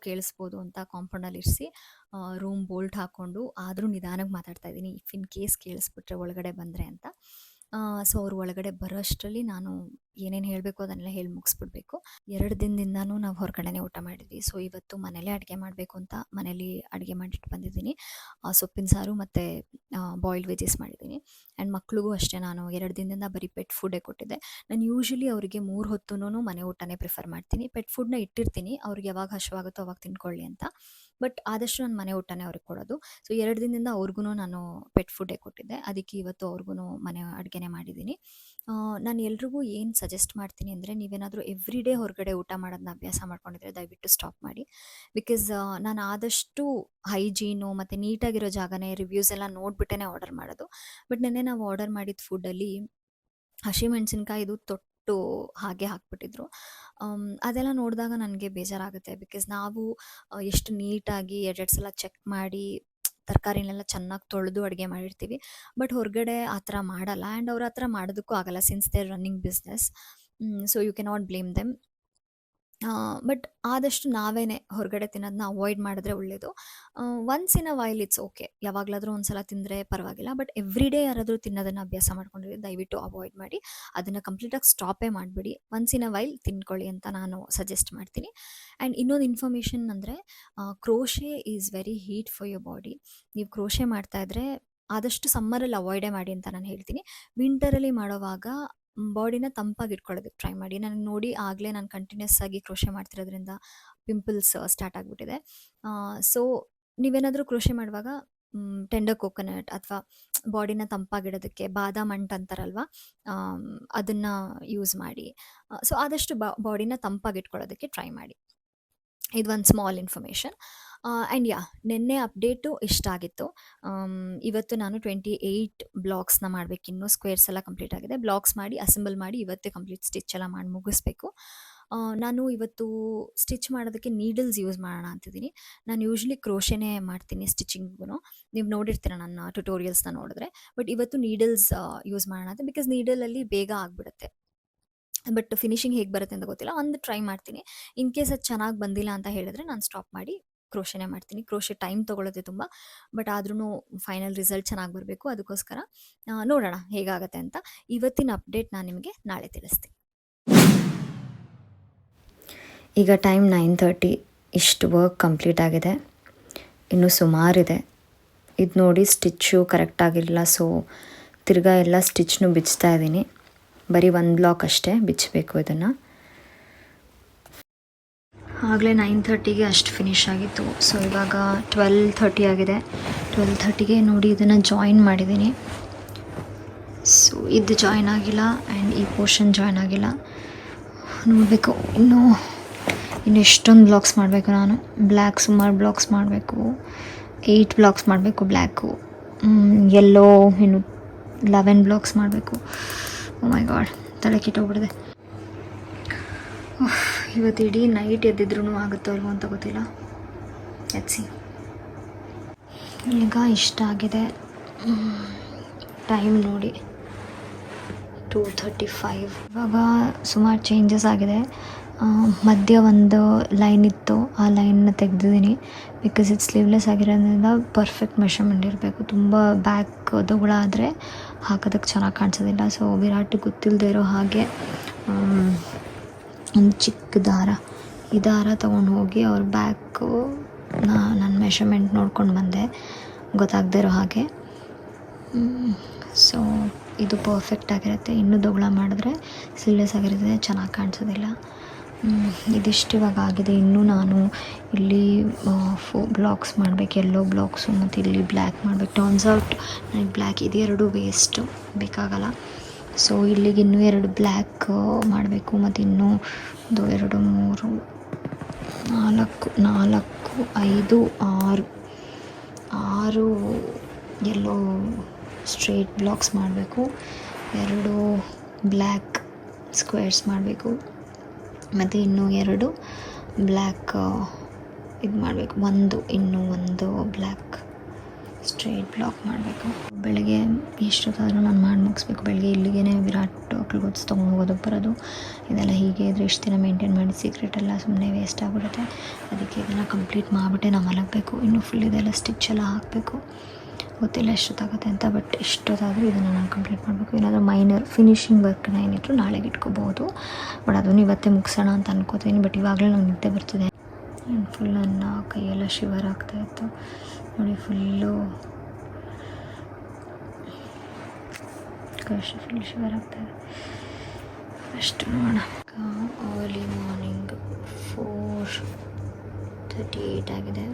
ಕೇಳಿಸ್ಬೋದು ಅಂತ ಕಾಂಪೌಂಡಲ್ಲಿ ಇರಿಸಿ ರೂಮ್ ಬೋಲ್ಟ್ ಹಾಕ್ಕೊಂಡು ಆದರೂ ನಿಧಾನಕ್ಕೆ ಮಾತಾಡ್ತಾ ಇದ್ದೀನಿ, ಇಫ್ ಇನ್ ಕೇಸ್ ಕೇಳಿಸ್ಬಿಟ್ರೆ ಒಳಗಡೆ ಬಂದರೆ ಅಂತ. ಸೊ ಅವ್ರು ಒಳಗಡೆ ಬರೋ ಅಷ್ಟರಲ್ಲಿ ನಾನು ಏನೇನು ಹೇಳಬೇಕು ಅದನ್ನೆಲ್ಲ ಹೇಳಿ ಮುಗಿಸ್ಬಿಡ್ಬೇಕು. 2 ದಿನದಿಂದನೂ ನಾವು ಹೊರಗಡೆನೇ ಊಟ ಮಾಡಿದ್ವಿ. ಸೊ ಇವತ್ತು ಮನೇಲೇ ಅಡುಗೆ ಮಾಡಬೇಕು ಅಂತ ಮನೇಲಿ ಅಡುಗೆ ಮಾಡಿಟ್ಟು ಬಂದಿದ್ದೀನಿ. ಸೊಪ್ಪಿನ ಸಾರು ಮತ್ತು ಬಾಯ್ಲ್ಡ್ ವೆಜ್ಜಸ್ ಮಾಡಿದ್ದೀನಿ. ಆ್ಯಂಡ್ ಮಕ್ಳಿಗೂ ಅಷ್ಟೇ ನಾನು 2 ದಿನದಿಂದ ಬರೀ ಪೆಟ್ ಫುಡ್ಡೇ ಕೊಟ್ಟಿದ್ದೆ. ನಾನು ಯೂಶ್ವಲಿ ಅವರಿಗೆ 3 ಹೊತ್ತುನೂ ಮನೆ ಊಟನೇ ಪ್ರಿಫರ್ ಮಾಡ್ತೀನಿ. ಪೆಟ್ ಫುಡ್ನ ಇಟ್ಟಿರ್ತೀನಿ, ಅವ್ರಿಗೆ ಯಾವಾಗ ಹಸಿವಾಗುತ್ತೋ ಅವಾಗ ತಿನ್ಕೊಳ್ಳಿ ಅಂತ. ಬಟ್ ಆದಷ್ಟು ನಾನು ಮನೆ ಊಟನೇ ಅವ್ರಿಗೆ ಕೊಡೋದು. ಸೊ 2 ದಿನದಿಂದ ಅವ್ರಿಗೂ ನಾನು ಪೆಟ್ ಫುಡ್ಡೇ ಕೊಟ್ಟಿದ್ದೆ. ಅದಕ್ಕೆ ಇವತ್ತು ಅವ್ರಿಗೂ ಮನೆ ಅಡುಗೆನೇ ಮಾಡಿದ್ದೀನಿ. ನಾನು ಎಲ್ರಿಗೂ ಏನು ಸಜೆಸ್ಟ್ ಮಾಡ್ತೀನಿ ಅಂದರೆ, ನೀವೇನಾದರೂ ಎವ್ರಿ ಡೇ ಹೊರಗಡೆ ಊಟ ಮಾಡೋದನ್ನ ಅಭ್ಯಾಸ ಮಾಡ್ಕೊಂಡಿದ್ರೆ ದಯವಿಟ್ಟು ಸ್ಟಾಪ್ ಮಾಡಿ. ಬಿಕಾಸ್ ನಾನು ಆದಷ್ಟು ಹೈಜೀನು ಮತ್ತು ನೀಟಾಗಿರೋ ಜಾಗನೇ ರಿವ್ಯೂಸ್ ಎಲ್ಲ ನೋಡಿಬಿಟ್ಟೇ ಆರ್ಡರ್ ಮಾಡೋದು. ಬಟ್ ನೆನ್ನೆ ನಾವು ಆರ್ಡರ್ ಮಾಡಿದ ಫುಡ್ಡಲ್ಲಿ ಹಸಿಮೆಣಸಿನ್ಕಾಯಿದು ತೊಟ್ಟು ಹಾಗೆ ಹಾಕ್ಬಿಟ್ಟಿದ್ರು. ಅದೆಲ್ಲ ನೋಡಿದಾಗ ನನಗೆ ಬೇಜಾರಾಗುತ್ತೆ. ಬಿಕಾಸ್ ನಾವು ಎಷ್ಟು ನೀಟಾಗಿ 2 ಸಲ ಚೆಕ್ ಮಾಡಿ ತರಕಾರಿನೆಲ್ಲ ಚೆನ್ನಾಗಿ ತೊಳೆದು ಅಡುಗೆ ಮಾಡಿರ್ತೀವಿ. ಬಟ್ ಹೊರಗಡೆ ಆ ಥರ ಮಾಡಲ್ಲ. ಆ್ಯಂಡ್ ಅವ್ರು ಆ ಥರ ಮಾಡೋದಕ್ಕೂ ಆಗಲ್ಲ since they are running business. So you cannot blame them. But ಆದಷ್ಟು ನಾವೇನೇ ಹೊರಗಡೆ ತಿನ್ನೋದನ್ನ ಅವಾಯ್ಡ್ ಮಾಡಿದ್ರೆ ಒಳ್ಳೆಯದು. Once in a while it's okay, ಯಾವಾಗಲಾದರೂ ಒಂದು ಸಲ ತಿಂದರೆ ಪರವಾಗಿಲ್ಲ. ಬಟ್ ಎವ್ರಿ ಡೇ ಯಾರಾದರೂ ತಿನ್ನೋದನ್ನು ಅಭ್ಯಾಸ ಮಾಡ್ಕೊಂಡಿದ್ರೆ ದಯವಿಟ್ಟು ಅವಾಯ್ಡ್ ಮಾಡಿ. ಅದನ್ನು ಕಂಪ್ಲೀಟಾಗಿ ಸ್ಟಾಪೇ ಮಾಡಿಬಿಡಿ. ಒನ್ಸ್ ಇನ್ ಅ ವೈಲ್ ತಿನ್ಕೊಳ್ಳಿ ಅಂತ ನಾನು ಸಜೆಸ್ಟ್ ಮಾಡ್ತೀನಿ. ಆ್ಯಂಡ್ ಇನ್ನೊಂದು ಇನ್ಫಾರ್ಮೇಷನ್ ಅಂದರೆ, crochet is very heat for your body. ನೀವು ಕ್ರೋಶೆ ಮಾಡ್ತಾಯಿದ್ರೆ ಆದಷ್ಟು ಸಮ್ಮರಲ್ಲಿ ಅವಾಯ್ಡೇ ಮಾಡಿ ಅಂತ ನಾನು ಹೇಳ್ತೀನಿ. ವಿಂಟರಲ್ಲಿ ಮಾಡೋವಾಗ ಬಾಡಿನ ತಂಪಾಗಿ ಇಟ್ಕೊಳ್ಳೋದಕ್ಕೆ ಟ್ರೈ ಮಾಡಿ. ನನಗೆ ನೋಡಿ ಆಗಲೇ ನಾನು ಕಂಟಿನ್ಯೂಸ್ ಆಗಿ ಕ್ರೋಶೆ ಮಾಡ್ತಿರೋದ್ರಿಂದ ಪಿಂಪಲ್ಸ್ ಸ್ಟಾರ್ಟ್ ಆಗಿಬಿಟ್ಟಿದೆ. ಸೊ ನೀವೇನಾದರೂ ಕ್ರೋಶೆ ಮಾಡುವಾಗ ಟೆಂಡರ್ ಕೋಕೋನಟ್ ಅಥವಾ ಬಾಡಿನ ತಂಪಾಗಿಡೋದಕ್ಕೆ ಬಾದಾಮ್ ಅಂಟ್ ಅಂತಾರಲ್ವ, ಅದನ್ನು ಯೂಸ್ ಮಾಡಿ. ಸೊ ಆದಷ್ಟು ಬಾಡಿನ ತಂಪಾಗಿಟ್ಕೊಳ್ಳೋದಕ್ಕೆ ಟ್ರೈ ಮಾಡಿ. ಇದು ಒಂದು ಸ್ಮಾಲ್ ಇನ್ಫಾರ್ಮೇಷನ್. ಆ್ಯಂಡ್ ನಿನ್ನೆ ಅಪ್ಡೇಟು ಇಷ್ಟ ಆಗಿತ್ತು. ಇವತ್ತು ನಾನು 28 ಬ್ಲಾಕ್ಸ್ನ ಮಾಡಬೇಕು. ಇನ್ನೂ ಸ್ಕ್ವೇರ್ಸ್ ಎಲ್ಲ ಕಂಪ್ಲೀಟ್ ಆಗಿದೆ. ಬ್ಲಾಕ್ಸ್ ಮಾಡಿ ಅಸೆಂಬಲ್ ಮಾಡಿ ಇವತ್ತೇ ಕಂಪ್ಲೀಟ್ ಸ್ಟಿಚ್ ಎಲ್ಲ ಮಾಡಿ ಮುಗಿಸ್ಬೇಕು. ನಾನು ಇವತ್ತು ಸ್ಟಿಚ್ ಮಾಡೋದಕ್ಕೆ ನೀಡಲ್ಸ್ ಯೂಸ್ ಮಾಡೋಣ ಅಂತಿದ್ದೀನಿ. ನಾನು ಯೂಶ್ವಲಿ ಕ್ರೋಶೆನೇ ಮಾಡ್ತೀನಿ ಸ್ಟಿಚಿಂಗ್ಗೂ. ನೀವು ನೋಡಿರ್ತೀರ ನನ್ನ ಟ್ಯುಟೋರಿಯಲ್ಸ್ನ ನೋಡಿದ್ರೆ. ಬಟ್ ಇವತ್ತು ನೀಡಲ್ಸ್ ಯೂಸ್ ಮಾಡೋಣ ಅಂತ, ಬಿಕಾಸ್ ನೀಡಲಲ್ಲಿ ಬೇಗ ಆಗಿಬಿಡುತ್ತೆ. ಬಟ್ ಫಿನಿಶಿಂಗ್ ಹೇಗೆ ಬರುತ್ತೆ ಅಂತ ಗೊತ್ತಿಲ್ಲ. ಒಂದು ಟ್ರೈ ಮಾಡ್ತೀನಿ. ಇನ್ ಕೇಸ್ ಅದು ಚೆನ್ನಾಗಿ ಬಂದಿಲ್ಲ ಅಂತ ಹೇಳಿದ್ರೆ ನಾನು ಸ್ಟಾಪ್ ಮಾಡಿ ಕ್ರೋಶೆನೇ ಮಾಡ್ತೀನಿ. ಕ್ರೋಶೆ ಟೈಮ್ ತೊಗೊಳುತ್ತೆ ತುಂಬ. ಬಟ್ ಆದ್ರೂ ಫೈನಲ್ ರಿಸಲ್ಟ್ ಚೆನ್ನಾಗಿ ಬರಬೇಕು. ಅದಕ್ಕೋಸ್ಕರ ನೋಡೋಣ ಹೇಗಾಗುತ್ತೆ ಅಂತ. ಇವತ್ತಿನ ಅಪ್ಡೇಟ್ ನಾನು ನಿಮಗೆ ನಾಳೆ ತಿಳಿಸ್ತೀನಿ. ಈಗ ಟೈಮ್ 9:30. ಇಷ್ಟು ವರ್ಕ್ ಕಂಪ್ಲೀಟ್ ಆಗಿದೆ. ಇನ್ನೂ ಸುಮಾರಿದೆ. ಇದು ನೋಡಿ ಸ್ಟಿಚ್ಚು ಕರೆಕ್ಟಾಗಿಲ್ಲ. ಸೊ ತಿರ್ಗಾ ಎಲ್ಲ ಸ್ಟಿಚ್ನು ಬಿಚ್ತಾ ಇದ್ದೀನಿ. ಬರೀ 1 ಬ್ಲಾಕ್ ಅಷ್ಟೇ ಬಿಚ್ಚಬೇಕು ಇದನ್ನು. ಆಗಲೇ 9:30ಗೆ ಅಷ್ಟು ಫಿನಿಶ್ ಆಗಿತ್ತು. ಸೊ ಇವಾಗ 12:30 ಆಗಿದೆ. 12:30ಗೆ ನೋಡಿ ಇದನ್ನು ಜಾಯಿನ್ ಮಾಡಿದ್ದೀನಿ. ಸೊ ಇದು ಜಾಯಿನ್ ಆಗಿಲ್ಲ ಆ್ಯಂಡ್ ಈ ಪೋರ್ಷನ್ ಜಾಯಿನ್ ಆಗಿಲ್ಲ. ನೋಡಬೇಕು ಇನ್ನೂ ಎಷ್ಟೊಂದು ಬ್ಲಾಕ್ಸ್ ಮಾಡಬೇಕು ನಾನು. ಬ್ಲ್ಯಾಕ್ ಸುಮಾರು ಬ್ಲಾಕ್ಸ್ ಮಾಡಬೇಕು. 8 ಬ್ಲಾಕ್ಸ್ ಮಾಡಬೇಕು ಬ್ಲ್ಯಾಕು. ಯೆಲ್ಲೋ ಇನ್ನು 11 ಬ್ಲಾಕ್ಸ್ ಮಾಡಬೇಕು. ಓ ಮೈ ಗಾಡ್, ತಲೆ ಕೆಟ್ಟೋಗ್ಬಿಡಿದೆ. ಇವತ್ತು ಇಡೀ ನೈಟ್ ಎದ್ದಿದ್ರೂ ಆಗುತ್ತೋ ಇಲ್ವೋ ಅಂತ ಗೊತ್ತಿಲ್ಲ. ಎತ್ಸಿ ಈಗ ಇಷ್ಟ ಆಗಿದೆ. ಟೈಮ್ ನೋಡಿ 2:35. ಇವಾಗ ಸುಮಾರು ಚೇಂಜಸ್ ಆಗಿದೆ. ಮಧ್ಯ ಒಂದು ಲೈನ್ ಇತ್ತು, ಆ ಲೈನ್ನ ತೆಗೆದಿದ್ದೀನಿ. ಬಿಕಾಸ್ ಇದು ಸ್ಲೀವ್ಲೆಸ್ ಆಗಿರೋದ್ರಿಂದ ಪರ್ಫೆಕ್ಟ್ ಮೆಷರ್ಮೆಂಟ್ ಇರಬೇಕು. ತುಂಬ ಬ್ಯಾಕ್ ದೊಗಳಾದರೆ ಹಾಕೋದಕ್ಕೆ ಚೆನ್ನಾಗಿ ಕಾಣಿಸೋದಿಲ್ಲ. ಸೊ ವಿರಾಟಿಗೆ ಗೊತ್ತಿಲ್ಲದೆ ಇರೋ ಹಾಗೆ ಒಂದು ಚಿಕ್ಕ ದಾರ, ಈ ದಾರ ತೊಗೊಂಡು ಹೋಗಿ ಅವ್ರ ಬ್ಯಾಕು ನನ್ನ ಮೆಷರ್ಮೆಂಟ್ ನೋಡ್ಕೊಂಡು ಬಂದೆ, ಗೊತ್ತಾಗದೇ ಇರೋ ಹಾಗೆ. ಸೊ ಇದು ಪರ್ಫೆಕ್ಟ್ ಆಗಿರುತ್ತೆ. ಇನ್ನೂ ದೊಗಳ ಮಾಡಿದ್ರೆ ಸ್ಲೀವ್ಲೆಸ್ ಆಗಿರುತ್ತೆ, ಚೆನ್ನಾಗಿ ಕಾಣಿಸೋದಿಲ್ಲ. ಇದಿಷ್ಟು ಇವಾಗ ಆಗಿದೆ. ಇನ್ನೂ ನಾನು ಇಲ್ಲಿ 4 ಬ್ಲಾಕ್ಸ್ ಮಾಡಬೇಕು, ಯೆಲ್ಲೋ ಬ್ಲಾಕ್ಸು, ಮತ್ತು ಇಲ್ಲಿ ಬ್ಲ್ಯಾಕ್ ಮಾಡಬೇಕು. ಟರ್ನ್ಸ್ ಔಟ್ ನನಗೆ ಬ್ಲ್ಯಾಕ್ ಇದೆರಡು ವೇಸ್ಟ್, ಬೇಕಾಗಲ್ಲ. ಸೊ ಇಲ್ಲಿಗೆ ಇನ್ನೂ 2 ಬ್ಲ್ಯಾಕ್ ಮಾಡಬೇಕು. ಮತ್ತು ಇನ್ನೂ 1 2 3 4 5 6 ಯೆಲ್ಲೋ ಸ್ಟ್ರೇಟ್ ಬ್ಲಾಕ್ಸ್ ಮಾಡಬೇಕು. 2 ಬ್ಲ್ಯಾಕ್ ಸ್ಕ್ವೇರ್ಸ್ ಮಾಡಬೇಕು. ಮತ್ತು ಇನ್ನೂ 2 ಬ್ಲ್ಯಾಕ್ ಇದು ಮಾಡಬೇಕು. ಇನ್ನೂ ಒಂದು ಬ್ಲ್ಯಾಕ್ ಸ್ಟ್ರೇಟ್ ಬ್ಲಾಕ್ ಮಾಡಬೇಕು. ಬೆಳಗ್ಗೆ ಎಷ್ಟೊತ್ತಾದರೂ ನಾನು ಮಾಡಿ ಮುಗಿಸ್ಬೇಕು. ಬೆಳಗ್ಗೆ ಇಲ್ಲಿಗೆ ವಿರಾಟ್ ಕ್ಲೋತ್ಸ್ ತೊಗೊಂಡೋಗೋದಕ್ಕೆ ಬರೋದು. ಇದೆಲ್ಲ ಹೀಗೆ ಇದ್ರೆ ಎಷ್ಟು ದಿನ ಮೇಂಟೈನ್ ಮಾಡಿ ಸೀಕ್ರೆಟ್ ಎಲ್ಲ ಸುಮ್ಮನೆ ವೇಸ್ಟ್ ಆಗಿಬಿಡುತ್ತೆ. ಅದಕ್ಕೆ ಇದನ್ನು ಕಂಪ್ಲೀಟ್ ಮಾಡಿಬಿಟ್ಟೆ ನಾವು ಮಲಗಬೇಕು. ಇನ್ನೂ ಫುಲ್ ಇದೆಲ್ಲ ಸ್ಟಿಚ್ ಎಲ್ಲ ಹಾಕಬೇಕು. ಗೊತ್ತಿಲ್ಲ ಎಷ್ಟೊತ್ತಾಗುತ್ತೆ ಅಂತ, ಬಟ್ ಎಷ್ಟೊತ್ತಾದರೂ ಇದನ್ನು ನಾನು ಕಂಪ್ಲೀಟ್ ಮಾಡಬೇಕು. ಏನಾದರೂ ಮೈನರ್ ಫಿನಿಷಿಂಗ್ ವರ್ಕ್ನ ಏನಿದ್ರು ನಾಳೆಗೆ ಇಟ್ಕೋಬೋದು. ಬಟ್ ಅದನ್ನು ಇವತ್ತೇ ಮುಗಿಸೋಣ ಅಂತ ಅನ್ಕೋತೀನಿ. ಬಟ್ ಇವಾಗಲೇ ನಾವು ನಿದ್ದೆ ಬರ್ತಿದೆ. ಫುಲ್ ನನ್ನ ಕೈಯೆಲ್ಲ ಶಿವರ್ ಆಗ್ತಾಯಿತ್ತು ನೋಡಿ. ಫುಲ್ಲು ಫುಲ್ ಶಿವರ್ ಆಗ್ತಾಯಿದೆ. ಅಷ್ಟು ನೋಡೋಣ. ಅರ್ಲಿ ಮಾರ್ನಿಂಗ್ 4:38 ಆಗಿದೆ.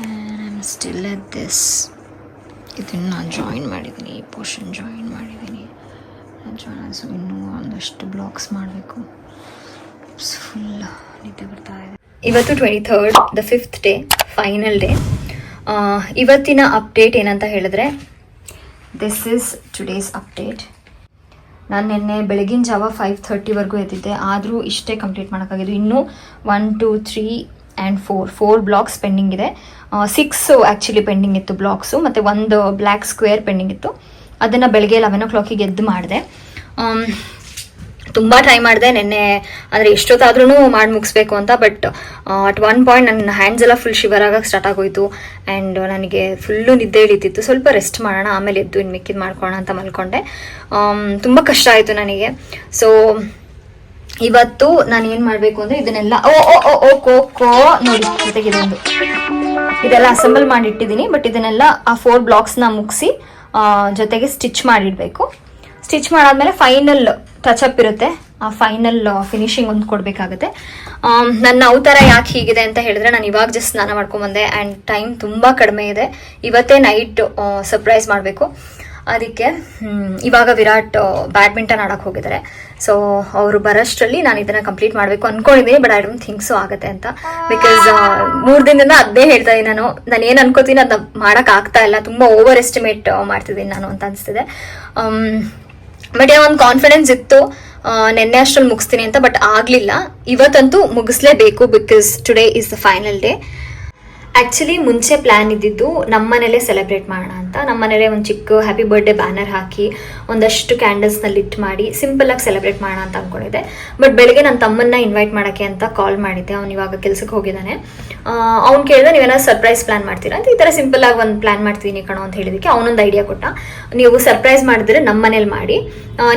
And I am still at this. ಇದನ್ನು ನಾನು ಜಾಯಿನ್ ಮಾಡಿದ್ದೀನಿ, ಈ ಪೋರ್ಷನ್ ಜಾಯಿನ್ ಮಾಡಿದ್ದೀನಿ. ಸೊ ಇನ್ನೂ ಒಂದಷ್ಟು ಬ್ಲಾಕ್ಸ್ ಮಾಡಬೇಕು. ಫುಲ್ ನಿದ್ದೆ ಬರ್ತಾ ಇದೆ. ಇವತ್ತು 23rd, the 5th day, final day. ಇವತ್ತಿನ ಅಪ್ಡೇಟ್ ಏನಂತ ಹೇಳಿದ್ರೆ, ದಿಸ್ ಈಸ್ ಟುಡೇಸ್ ಅಪ್ಡೇಟ್. ನಾನು ನಿನ್ನೆ ಬೆಳಗಿನ ಜಾವ 5:30ವರೆಗೂ ಎದ್ದಿದ್ದೆ. ಆದರೂ ಇಷ್ಟೇ ಕಂಪ್ಲೀಟ್ ಮಾಡೋಕ್ಕಾಗಿದ್ದು. ಇನ್ನೂ 1, 2, 3 ಆ್ಯಂಡ್ 4 ಬ್ಲಾಕ್ಸ್ ಪೆಂಡಿಂಗ್ ಇದೆ. 6 ಆ್ಯಕ್ಚುಲಿ ಪೆಂಡಿಂಗ್ ಇತ್ತು ಬ್ಲಾಕ್ಸು, ಮತ್ತು ಒಂದು ಬ್ಲ್ಯಾಕ್ ಸ್ಕ್ವೇರ್ ಪೆಂಡಿಂಗ್ ಇತ್ತು. ಅದನ್ನು ಬೆಳಗ್ಗೆ 11 o'clock ಎದ್ದು ಮಾಡಿದೆ. ತುಂಬ ಟ್ರೈ ಮಾಡಿದೆ ನಿನ್ನೆ, ಅಂದರೆ ಎಷ್ಟೊತ್ತಾದ್ರೂ ಮಾಡಿ ಮುಗಿಸ್ಬೇಕು ಅಂತ. ಬಟ್ ಅಟ್ ಒನ್ ಪಾಯಿಂಟ್ ನನ್ನ ಹ್ಯಾಂಡ್ಸ್ ಎಲ್ಲ ಫುಲ್ ಶಿವರ್ ಆಗೋಕ್ಕೆ ಸ್ಟಾರ್ಟ್ ಆಗೋಯಿತು. ಆ್ಯಂಡ್ ನನಗೆ ಫುಲ್ಲು ನಿದ್ದೆ ಹಿಡಿತಿತ್ತು. ಸ್ವಲ್ಪ ರೆಸ್ಟ್ ಮಾಡೋಣ, ಆಮೇಲೆ ಎದ್ದು ಇನ್ನು ಮಿಕ್ಕಿದ್ದು ಮಾಡ್ಕೊಳ್ಳೋಣ ಅಂತ ಮಲ್ಕೊಂಡೆ. ತುಂಬ ಕಷ್ಟ ಆಯಿತು ನನಗೆ. ಸೊ ಇವತ್ತು ನಾನು ಏನು ಮಾಡಬೇಕು ಅಂದರೆ ಇದನ್ನೆಲ್ಲ ಕೋ ನೋಡಿ, ಜೊತೆಗೆ ಇದೆಲ್ಲ ಅಸೆಂಬಲ್ ಮಾಡಿಟ್ಟಿದ್ದೀನಿ. ಬಟ್ ಇದನ್ನೆಲ್ಲ ಆ 4 ಬ್ಲಾಕ್ಸ್ನ ಮುಗಿಸಿ ಜೊತೆಗೆ ಸ್ಟಿಚ್ ಮಾಡಿಡಬೇಕು. ಸ್ಟಿಚ್ ಮಾಡಾದ್ಮೇಲೆ ಫೈನಲ್ ಟಚಪ್ ಇರುತ್ತೆ. ಆ ಫೈನಲ್ ಫಿನಿಶಿಂಗ್ ಒಂದು ಕೊಡಬೇಕಾಗುತ್ತೆ. ನನ್ನ ಅವತಾರ ಯಾಕೆ ಹೀಗಿದೆ ಅಂತ ಹೇಳಿದ್ರೆ, ನಾನು ಇವಾಗ ಜಸ್ಟ್ ಸ್ನಾನ ಮಾಡ್ಕೊಂಬಂದೆ ಆ್ಯಂಡ್ ಟೈಮ್ ತುಂಬ ಕಡಿಮೆ ಇದೆ. ಇವತ್ತೇ ನೈಟ್ ಸರ್ಪ್ರೈಸ್ ಮಾಡಬೇಕು. ಅದಕ್ಕೆ ಇವಾಗ ವಿರಾಟ್ ಬ್ಯಾಡ್ಮಿಂಟನ್ ಆಡೋಕ್ಕೆ ಹೋಗಿದ್ದಾರೆ. ಸೊ ಅವರು ಬರೋಷ್ಟರಲ್ಲಿ ನಾನು ಇದನ್ನು ಕಂಪ್ಲೀಟ್ ಮಾಡಬೇಕು ಅಂದ್ಕೊಂಡಿದ್ದೀನಿ. But I don't think so ಆಗುತ್ತೆ ಅಂತ. ಬಿಕಾಸ್ 3 ದಿನದಿಂದ ಅದೇ ಹೇಳ್ತಾ ಇದ್ದೀನಿ. ನಾನು ಏನು ಅನ್ಕೋತೀನಿ ಅದನ್ನ ಮಾಡೋಕ್ಕಾಗ್ತಾ ಇಲ್ಲ. ತುಂಬ ಓವರ್ ಎಸ್ಟಿಮೇಟ್ ಮಾಡ್ತಿದ್ದೀನಿ ನಾನು ಅಂತ ಅನಿಸ್ತಿದೆ. ಬಟ್ ಒಂದು ಕಾನ್ಫಿಡೆನ್ಸ್ ಇತ್ತು ನೆನ್ನೆ ಅಷ್ಟರಲ್ಲಿ ಮುಗಿಸ್ತೀನಿ ಅಂತ. ಬಟ್ ಆಗಲಿಲ್ಲ. ಇವತ್ತಂತೂ ಮುಗಿಸ್ಲೇಬೇಕು, because today is the final day. Actually ಮುಂಚೆ ಪ್ಲ್ಯಾನ್ ಇದ್ದಿದ್ದು ನಮ್ಮ ಮನೇಲೇ ಸೆಲೆಬ್ರೇಟ್ ಮಾಡೋಣ ಅಂತ. ನಮ್ಮ ಮನೇಲೇ ಒಂದು ಚಿಕ್ಕ ಹ್ಯಾಪಿ ಬರ್ಡೇ ಬ್ಯಾನರ್ ಹಾಕಿ ಒಂದಷ್ಟು ಕ್ಯಾಂಡಲ್ಸ್ನ ಲಿಟ್ ಮಾಡಿ ಸಿಂಪಲ್ಲಾಗಿ ಸೆಲೆಬ್ರೇಟ್ ಮಾಡೋಣ ಅಂತ ಅಂದ್ಕೊಂಡಿದ್ದೆ. ಬಟ್ ಬೆಳಗ್ಗೆ ನನ್ನ ತಮ್ಮನ್ನ ಇನ್ವೈಟ್ ಮಾಡೋಕ್ಕೆ ಅಂತ ಕಾಲ್ ಮಾಡಿದ್ದೆ. ಅವ್ನು ಇವಾಗ ಕೆಲಸಕ್ಕೆ ಹೋಗಿದ್ದಾನೆ. ಅವ್ನು ಕೇಳಿದ, ನೀವೇನಾದ್ರು ಸರ್ಪ್ರೈಸ್ ಪ್ಲ್ಯಾನ್ ಮಾಡ್ತೀರಾ ಅಂತ. ಈ ಥರ ಸಿಂಪಲ್ಲಾಗಿ ಒಂದು ಪ್ಲ್ಯಾನ್ ಮಾಡ್ತೀನಿ ಕಣೋ ಅಂತ ಹೇಳಿದಕ್ಕೆ ಅವನೊಂದು ಐಡಿಯಾ ಕೊಟ್ಟ. ನೀವು ಸರ್ಪ್ರೈಸ್ ಮಾಡಿದ್ರೆ ನಮ್ಮ ಮನೇಲಿ ಮಾಡಿ,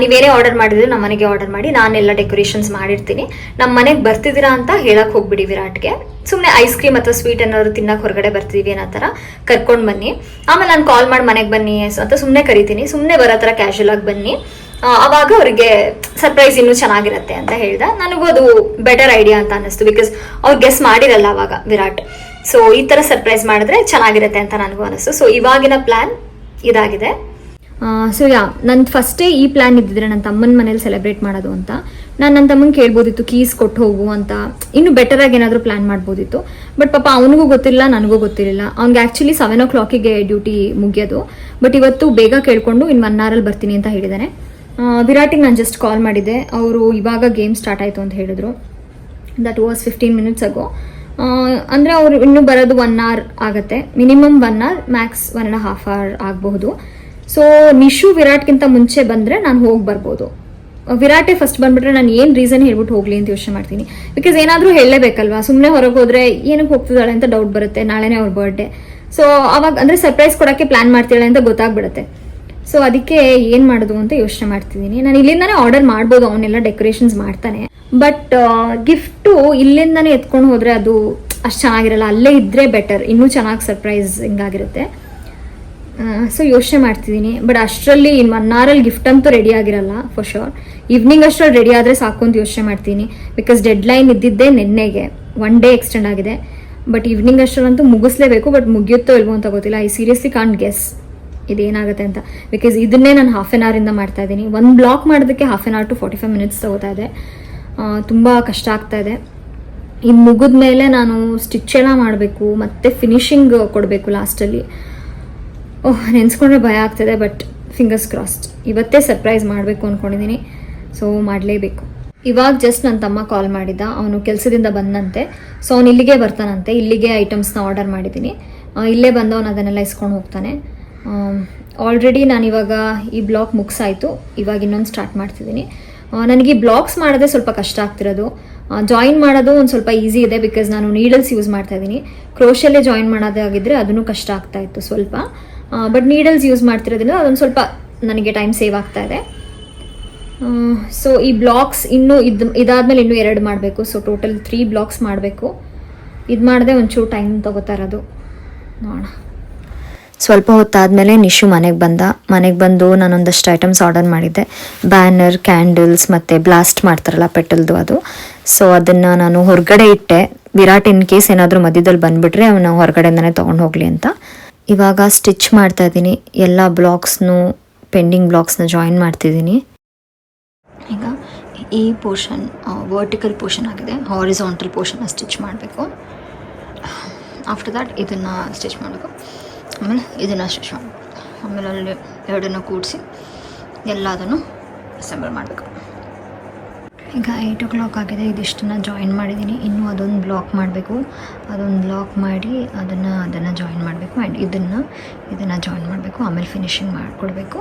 ನೀವೇನೇ ಆರ್ಡರ್ ಮಾಡಿದ್ರೆ ನಮ್ಮ ಮನೆಗೆ ಆರ್ಡರ್ ಮಾಡಿ, ನಾನೆಲ್ಲ ಡೆಕೋರೇಷನ್ಸ್ ಮಾಡಿರ್ತೀನಿ, ನಮ್ಮ ಮನೆಗೆ ಬರ್ತಿದ್ದೀರಾ ಅಂತ ಹೇಳಕ್ಕೆ ಹೋಗ್ಬಿಡಿ ವಿರಾಟ್ಗೆ. ಸುಮ್ಮನೆ ಐಸ್ ಕ್ರೀಮ್ ಅಥವಾ ಸ್ವೀಟ್ ಏನಾದ್ರು ತಿನ್ನಕ್ಕೆ ಹೊರಗಡೆ ಬರ್ತೀವಿ ಅನ್ನೋ ಥರ ಕರ್ಕೊಂಡು ಬನ್ನಿ. ಆಮೇಲೆ ನಾನು ಕಾಲ್ ಮಾಡಿ ಮನೆಗೆ ಬನ್ನಿ ಅಂತ ಸುಮ್ಮನೆ ಕರಿತೀನಿ. ಸುಮ್ಮನೆ ಬರೋ ಥರ ಕ್ಯಾಶುಯಲ್ ಆಗಿ ಬನ್ನಿ, ಅವಾಗ ಅವರಿಗೆ ಸರ್ಪ್ರೈಸ್ ಇನ್ನೂ ಚೆನ್ನಾಗಿರುತ್ತೆ ಅಂತ ಹೇಳ್ದ. ನನಗೂ ಅದು ಬೆಟರ್ ಐಡಿಯಾ ಅಂತ ಅನ್ನಿಸ್ತು. ಬಿಕಾಸ್ ಅವ್ರು ಗೆಸ್ ಮಾಡಿರಲ್ಲ ಅವಾಗ ವಿರಾಟ್. ಸೊ ಈ ಥರ ಸರ್ಪ್ರೈಸ್ ಮಾಡಿದ್ರೆ ಚೆನ್ನಾಗಿರುತ್ತೆ ಅಂತ ನನಗೂ ಅನ್ನಿಸ್ತು. ಸೊ ಇವಾಗಿನ ಪ್ಲ್ಯಾನ್ ಇದಾಗಿದೆ. ಸೊ ನನ್ನ ಫಸ್ಟೇ ಈ ಪ್ಲ್ಯಾನ್ ಇದ್ದಿದ್ರೆ ನನ್ನ ತಮ್ಮನ ಮನೇಲಿ ಸೆಲೆಬ್ರೇಟ್ ಮಾಡೋದು ಅಂತ. ನಾನು ನನ್ನ ತಮ್ಮಂಗೆ ಕೇಳ್ಬೋದಿತ್ತು ಕೀಸ್ ಕೊಟ್ಟು ಹೋಗು ಅಂತ. ಇನ್ನೂ ಬೆಟರಾಗಿ ಏನಾದರೂ ಪ್ಲ್ಯಾನ್ ಮಾಡ್ಬೋದಿತ್ತು. ಬಟ್ ಪಾಪ ಅವನಿಗೂ ಗೊತ್ತಿಲ್ಲ, ನನಗೂ ಗೊತ್ತಿರಲಿಲ್ಲ. ಅವ್ನಿಗೆ ಆ್ಯಕ್ಚುಲಿ 7 o'clock ಡ್ಯೂಟಿ ಮುಗಿಯೋದು. ಬಟ್ ಇವತ್ತು ಬೇಗ ಕೇಳಿಕೊಂಡು ಇನ್ನು 1 hour ಬರ್ತೀನಿ ಅಂತ ಹೇಳಿದ್ದಾನೆ. ವಿರಾಟಿಗೆ ನಾನು ಜಸ್ಟ್ ಕಾಲ್ ಮಾಡಿದ್ದೆ. ಅವರು ಇವಾಗ ಗೇಮ್ ಸ್ಟಾರ್ಟ್ ಆಯಿತು ಅಂತ ಹೇಳಿದ್ರು. That was 15 minutes ago. ಅಂದರೆ ಅವರು ಇನ್ನೂ ಬರೋದು 1 hour ಆಗುತ್ತೆ. ಮಿನಿಮಮ್ 1 hour, ಮ್ಯಾಕ್ಸ್ 1.5 hour ಆಗಬಹುದು. ಸೊ ನಿಶು ವಿರಾಟ್ಗಿಂತ ಮುಂಚೆ ಬಂದರೆ ನಾನು ಹೋಗಿ ಬರ್ಬೋದು. ವಿರಾಟೇ ಫಸ್ಟ್ ಬಂದುಬಿಟ್ರೆ ನಾನು ಏನು ರೀಸನ್ ಹೇಳ್ಬಿಟ್ಟು ಹೋಗಲಿ ಅಂತ ಯೋಚನೆ ಮಾಡ್ತೀನಿ. ಬಿಕಾಸ್ ಏನಾದರೂ ಹೇಳಲೇಬೇಕಲ್ವಾ. ಸುಮ್ಮನೆ ಹೊರಗೆ ಹೋದರೆ ಏನಕ್ಕೆ ಹೋಗ್ತಿದ್ದಾಳೆ ಅಂತ ಡೌಟ್ ಬರುತ್ತೆ. ನಾಳೆನೇ ಅವ್ರ ಬರ್ಡೇ. ಸೊ ಅವಾಗ ಅಂದರೆ ಸರ್ಪ್ರೈಸ್ ಕೊಡೋಕ್ಕೆ ಪ್ಲ್ಯಾನ್ ಮಾಡ್ತಿದ್ದಾಳೆ ಅಂತ ಗೊತ್ತಾಗ್ಬಿಡುತ್ತೆ. ಸೊ ಅದಕ್ಕೆ ಏನು ಮಾಡೋದು ಅಂತ ಯೋಚನೆ ಮಾಡ್ತಿದ್ದೀನಿ. ನಾನು ಇಲ್ಲಿಂದಾನೇ ಆರ್ಡರ್ ಮಾಡ್ಬೋದು, ಅವನ್ನೆಲ್ಲ ಡೆಕೋರೇಷನ್ಸ್ ಮಾಡ್ತಾನೆ. ಬಟ್ ಗಿಫ್ಟು ಇಲ್ಲಿಂದಾನೇ ಎತ್ಕೊಂಡು ಹೋದರೆ ಅದು ಅಷ್ಟು ಚೆನ್ನಾಗಿರಲ್ಲ. ಅಲ್ಲೇ ಇದ್ದರೆ ಬೆಟರ್, ಇನ್ನೂ ಚೆನ್ನಾಗಿ ಸರ್ಪ್ರೈಸ್ ಹಿಂಗಾಗಿರುತ್ತೆ. ಸೊ ಯೋಚನೆ ಮಾಡ್ತಿದ್ದೀನಿ. ಬಟ್ ಅಷ್ಟರಲ್ಲಿ ಇನ್ನು 1 hour ಗಿಫ್ಟ್ ಅಂತೂ ರೆಡಿ ಆಗಿರಲ್ಲ ಫಾರ್ ಶೋರ್. ಈವ್ನಿಂಗ್ ಅಷ್ಟರಲ್ಲಿ ರೆಡಿ ಆದರೆ ಸಾಕು ಅಂತ ಯೋಚನೆ ಮಾಡ್ತೀನಿ. ಬಿಕಾಸ್ ಡೆಡ್ಲೈನ್ ಇದ್ದಿದ್ದೇ ನಿನ್ನೆಗೆ, 1 day ಎಕ್ಸ್ಟೆಂಡ್ ಆಗಿದೆ. ಬಟ್ ಈವ್ನಿಂಗ್ ಅಷ್ಟರಲ್ಲಂತೂ ಮುಗಿಸ್ಲೇಬೇಕು. ಬಟ್ ಮುಗಿಯುತ್ತೋ ಇಲ್ವೋ ಅಂತ ಗೊತ್ತಿಲ್ಲ. ಐ ಸೀರಿಯಸ್ಲಿ ಕಾಂಟ್ ಗೆಸ್ ಇದೇನಾಗುತ್ತೆ ಅಂತ. ಬಿಕಾಸ್ ಇದನ್ನೇ ನಾನು 1/2 hour ಮಾಡ್ತಾ ಇದ್ದೀನಿ. ಒಂದು ಬ್ಲಾಕ್ ಮಾಡೋದಕ್ಕೆ 1/2 hour to 45 minutes ತಗೋತಾ ಇದೆ. ತುಂಬ ಕಷ್ಟ ಆಗ್ತಾ ಇದೆ. ಇನ್ನು ಮುಗಿದ ಮೇಲೆ ನಾನು ಸ್ಟಿಚ್ ಎಲ್ಲ ಮಾಡಬೇಕು, ಮತ್ತು ಫಿನಿಶಿಂಗ್ ಕೊಡಬೇಕು ಲಾಸ್ಟಲ್ಲಿ. ನೆನೆಸ್ಕೊಂಡ್ರೆ ಭಯ ಆಗ್ತದೆ. But fingers crossed. ಇವತ್ತೇ ಸರ್ಪ್ರೈಸ್ ಮಾಡಬೇಕು ಅಂದ್ಕೊಂಡಿದ್ದೀನಿ. ಸೊ ಮಾಡಲೇಬೇಕು. ಇವಾಗ ಜಸ್ಟ್ ನನ್ನ ತಮ್ಮ ಕಾಲ್ ಮಾಡಿದ್ದ, ಅವನು ಕೆಲಸದಿಂದ ಬಂದಂತೆ. ಸೊ ಅವ್ನು ಇಲ್ಲಿಗೆ ಬರ್ತಾನಂತೆ. ಇಲ್ಲಿಗೆ ಐಟಮ್ಸ್ನ ಆರ್ಡರ್ ಮಾಡಿದ್ದೀನಿ. ಇಲ್ಲೇ ಬಂದವನು ಅದನ್ನೆಲ್ಲ ಇಸ್ಕೊಂಡು ಹೋಗ್ತಾನೆ. ಆಲ್ರೆಡಿ ನಾನಿವಾಗ ಈ ಬ್ಲಾಗ್ ಮುಗಿಸಾಯಿತು. ಇವಾಗ ಇನ್ನೊಂದು ಸ್ಟಾರ್ಟ್ ಮಾಡ್ತಿದ್ದೀನಿ. ನನಗೆ ಈ ಬ್ಲಾಗ್ಸ್ ಮಾಡೋದೇ ಸ್ವಲ್ಪ ಕಷ್ಟ ಆಗ್ತಿರೋದು. ಜಾಯಿನ್ ಮಾಡೋದು ಒಂದು ಸ್ವಲ್ಪ ಈಸಿ ಇದೆ, ಬಿಕಾಸ್ ನಾನು ನೀಡಲ್ಸ್ ಯೂಸ್ ಮಾಡ್ತಾ ಇದ್ದೀನಿ. ಕ್ರೋಶಲ್ಲೇ ಜಾಯಿನ್ ಮಾಡೋದಾಗಿದ್ದರೆ ಅದನ್ನು ಕಷ್ಟ ಆಗ್ತಾಯಿತ್ತು ಸ್ವಲ್ಪ. ಬಟ್ ನೀಡಲ್ಸ್ ಯೂಸ್ ಮಾಡ್ತಿರೋದ್ರಿಂದ ಅದೊಂದು ಸ್ವಲ್ಪ ನನಗೆ ಟೈಮ್ ಸೇವ್ ಆಗ್ತಾ ಇದೆ. ಸೊ ಈ ಬ್ಲಾಗ್ಸ್ ಇನ್ನೂ ಇದಾದಮೇಲೆ ಇನ್ನೂ 2 ಮಾಡಬೇಕು. ಸೊ ಟೋಟಲ್ 3 ಬ್ಲಾಗ್ಸ್ ಮಾಡಬೇಕು. ಇದು ಮಾಡಿದೆ ಒಂಚೂರು ಟೈಮ್ ತೊಗೋತಾ ಇರೋದು, ನೋಡೋಣ. ಸ್ವಲ್ಪ ಹೊತ್ತಾದಮೇಲೆ ನಿಶು ಮನೆಗೆ ಬಂದು ನಾನೊಂದಷ್ಟು ಐಟಮ್ಸ್ ಆರ್ಡರ್ ಮಾಡಿದ್ದೆ. ಬ್ಯಾನರ್, ಕ್ಯಾಂಡಲ್ಸ್ ಮತ್ತು ಬ್ಲಾಸ್ಟ್ ಮಾಡ್ತಾರಲ್ಲ ಪೆಟಲ್ದು ಅದು. ಸೊ ಅದನ್ನು ನಾನು ಹೊರಗಡೆ ಇಟ್ಟೆ, ವಿರಾಟ್ ಇನ್ ಕೇಸ್ ಏನಾದರೂ ಮಧ್ಯದಲ್ಲಿ ಬಂದುಬಿಟ್ರೆ ಅವನು ಹೊರಗಡೆಯಿಂದನೇ ತೊಗೊಂಡು ಹೋಗಲಿ ಅಂತ. ಇವಾಗ ಸ್ಟಿಚ್ ಮಾಡ್ತಾಯಿದ್ದೀನಿ. ಎಲ್ಲ ಪೆಂಡಿಂಗ್ ಬ್ಲಾಕ್ಸ್ನ ಜಾಯಿನ್ ಮಾಡ್ತಿದ್ದೀನಿ. ಈಗ ಈ ಪೋರ್ಷನ್ ವರ್ಟಿಕಲ್ ಪೋರ್ಷನ್ ಆಗಿದೆ, ಹಾರಿಸಾಂಟಲ್ ಪೋರ್ಷನ್ನ ಸ್ಟಿಚ್ ಮಾಡಬೇಕು. ಆಫ್ಟರ್ ದ್ಯಾಟ್ ಇದನ್ನು ಸ್ಟಿಚ್ ಮಾಡಬೇಕು, ಆಮೇಲೆ ಇದನ್ನು ಸ್ಟಿಚ್ ಮಾಡಬೇಕು, ಆಮೇಲೆ ಅಲ್ಲಿ ಎರಡನ್ನು ಕೂಡಿಸಿ ಎಲ್ಲದನ್ನು ಅಸೆಂಬಲ್ ಮಾಡಬೇಕು. ಈಗ 8 o'clock ಆಗಿದೆ. ಇದಿಷ್ಟನ್ನು ಜಾಯಿನ್ ಮಾಡಿದ್ದೀನಿ. ಇನ್ನೂ ಅದೊಂದು ಬ್ಲಾಕ್ ಮಾಡಬೇಕು. ಅದೊಂದು ಬ್ಲಾಕ್ ಮಾಡಿ ಅದನ್ನು ಜಾಯಿನ್ ಮಾಡಬೇಕು. ಆ್ಯಂಡ್ ಇದನ್ನು ಜಾಯಿನ್ ಮಾಡಬೇಕು. ಆಮೇಲೆ ಫಿನಿಶಿಂಗ್ ಮಾಡಿಕೊಡ್ಬೇಕು.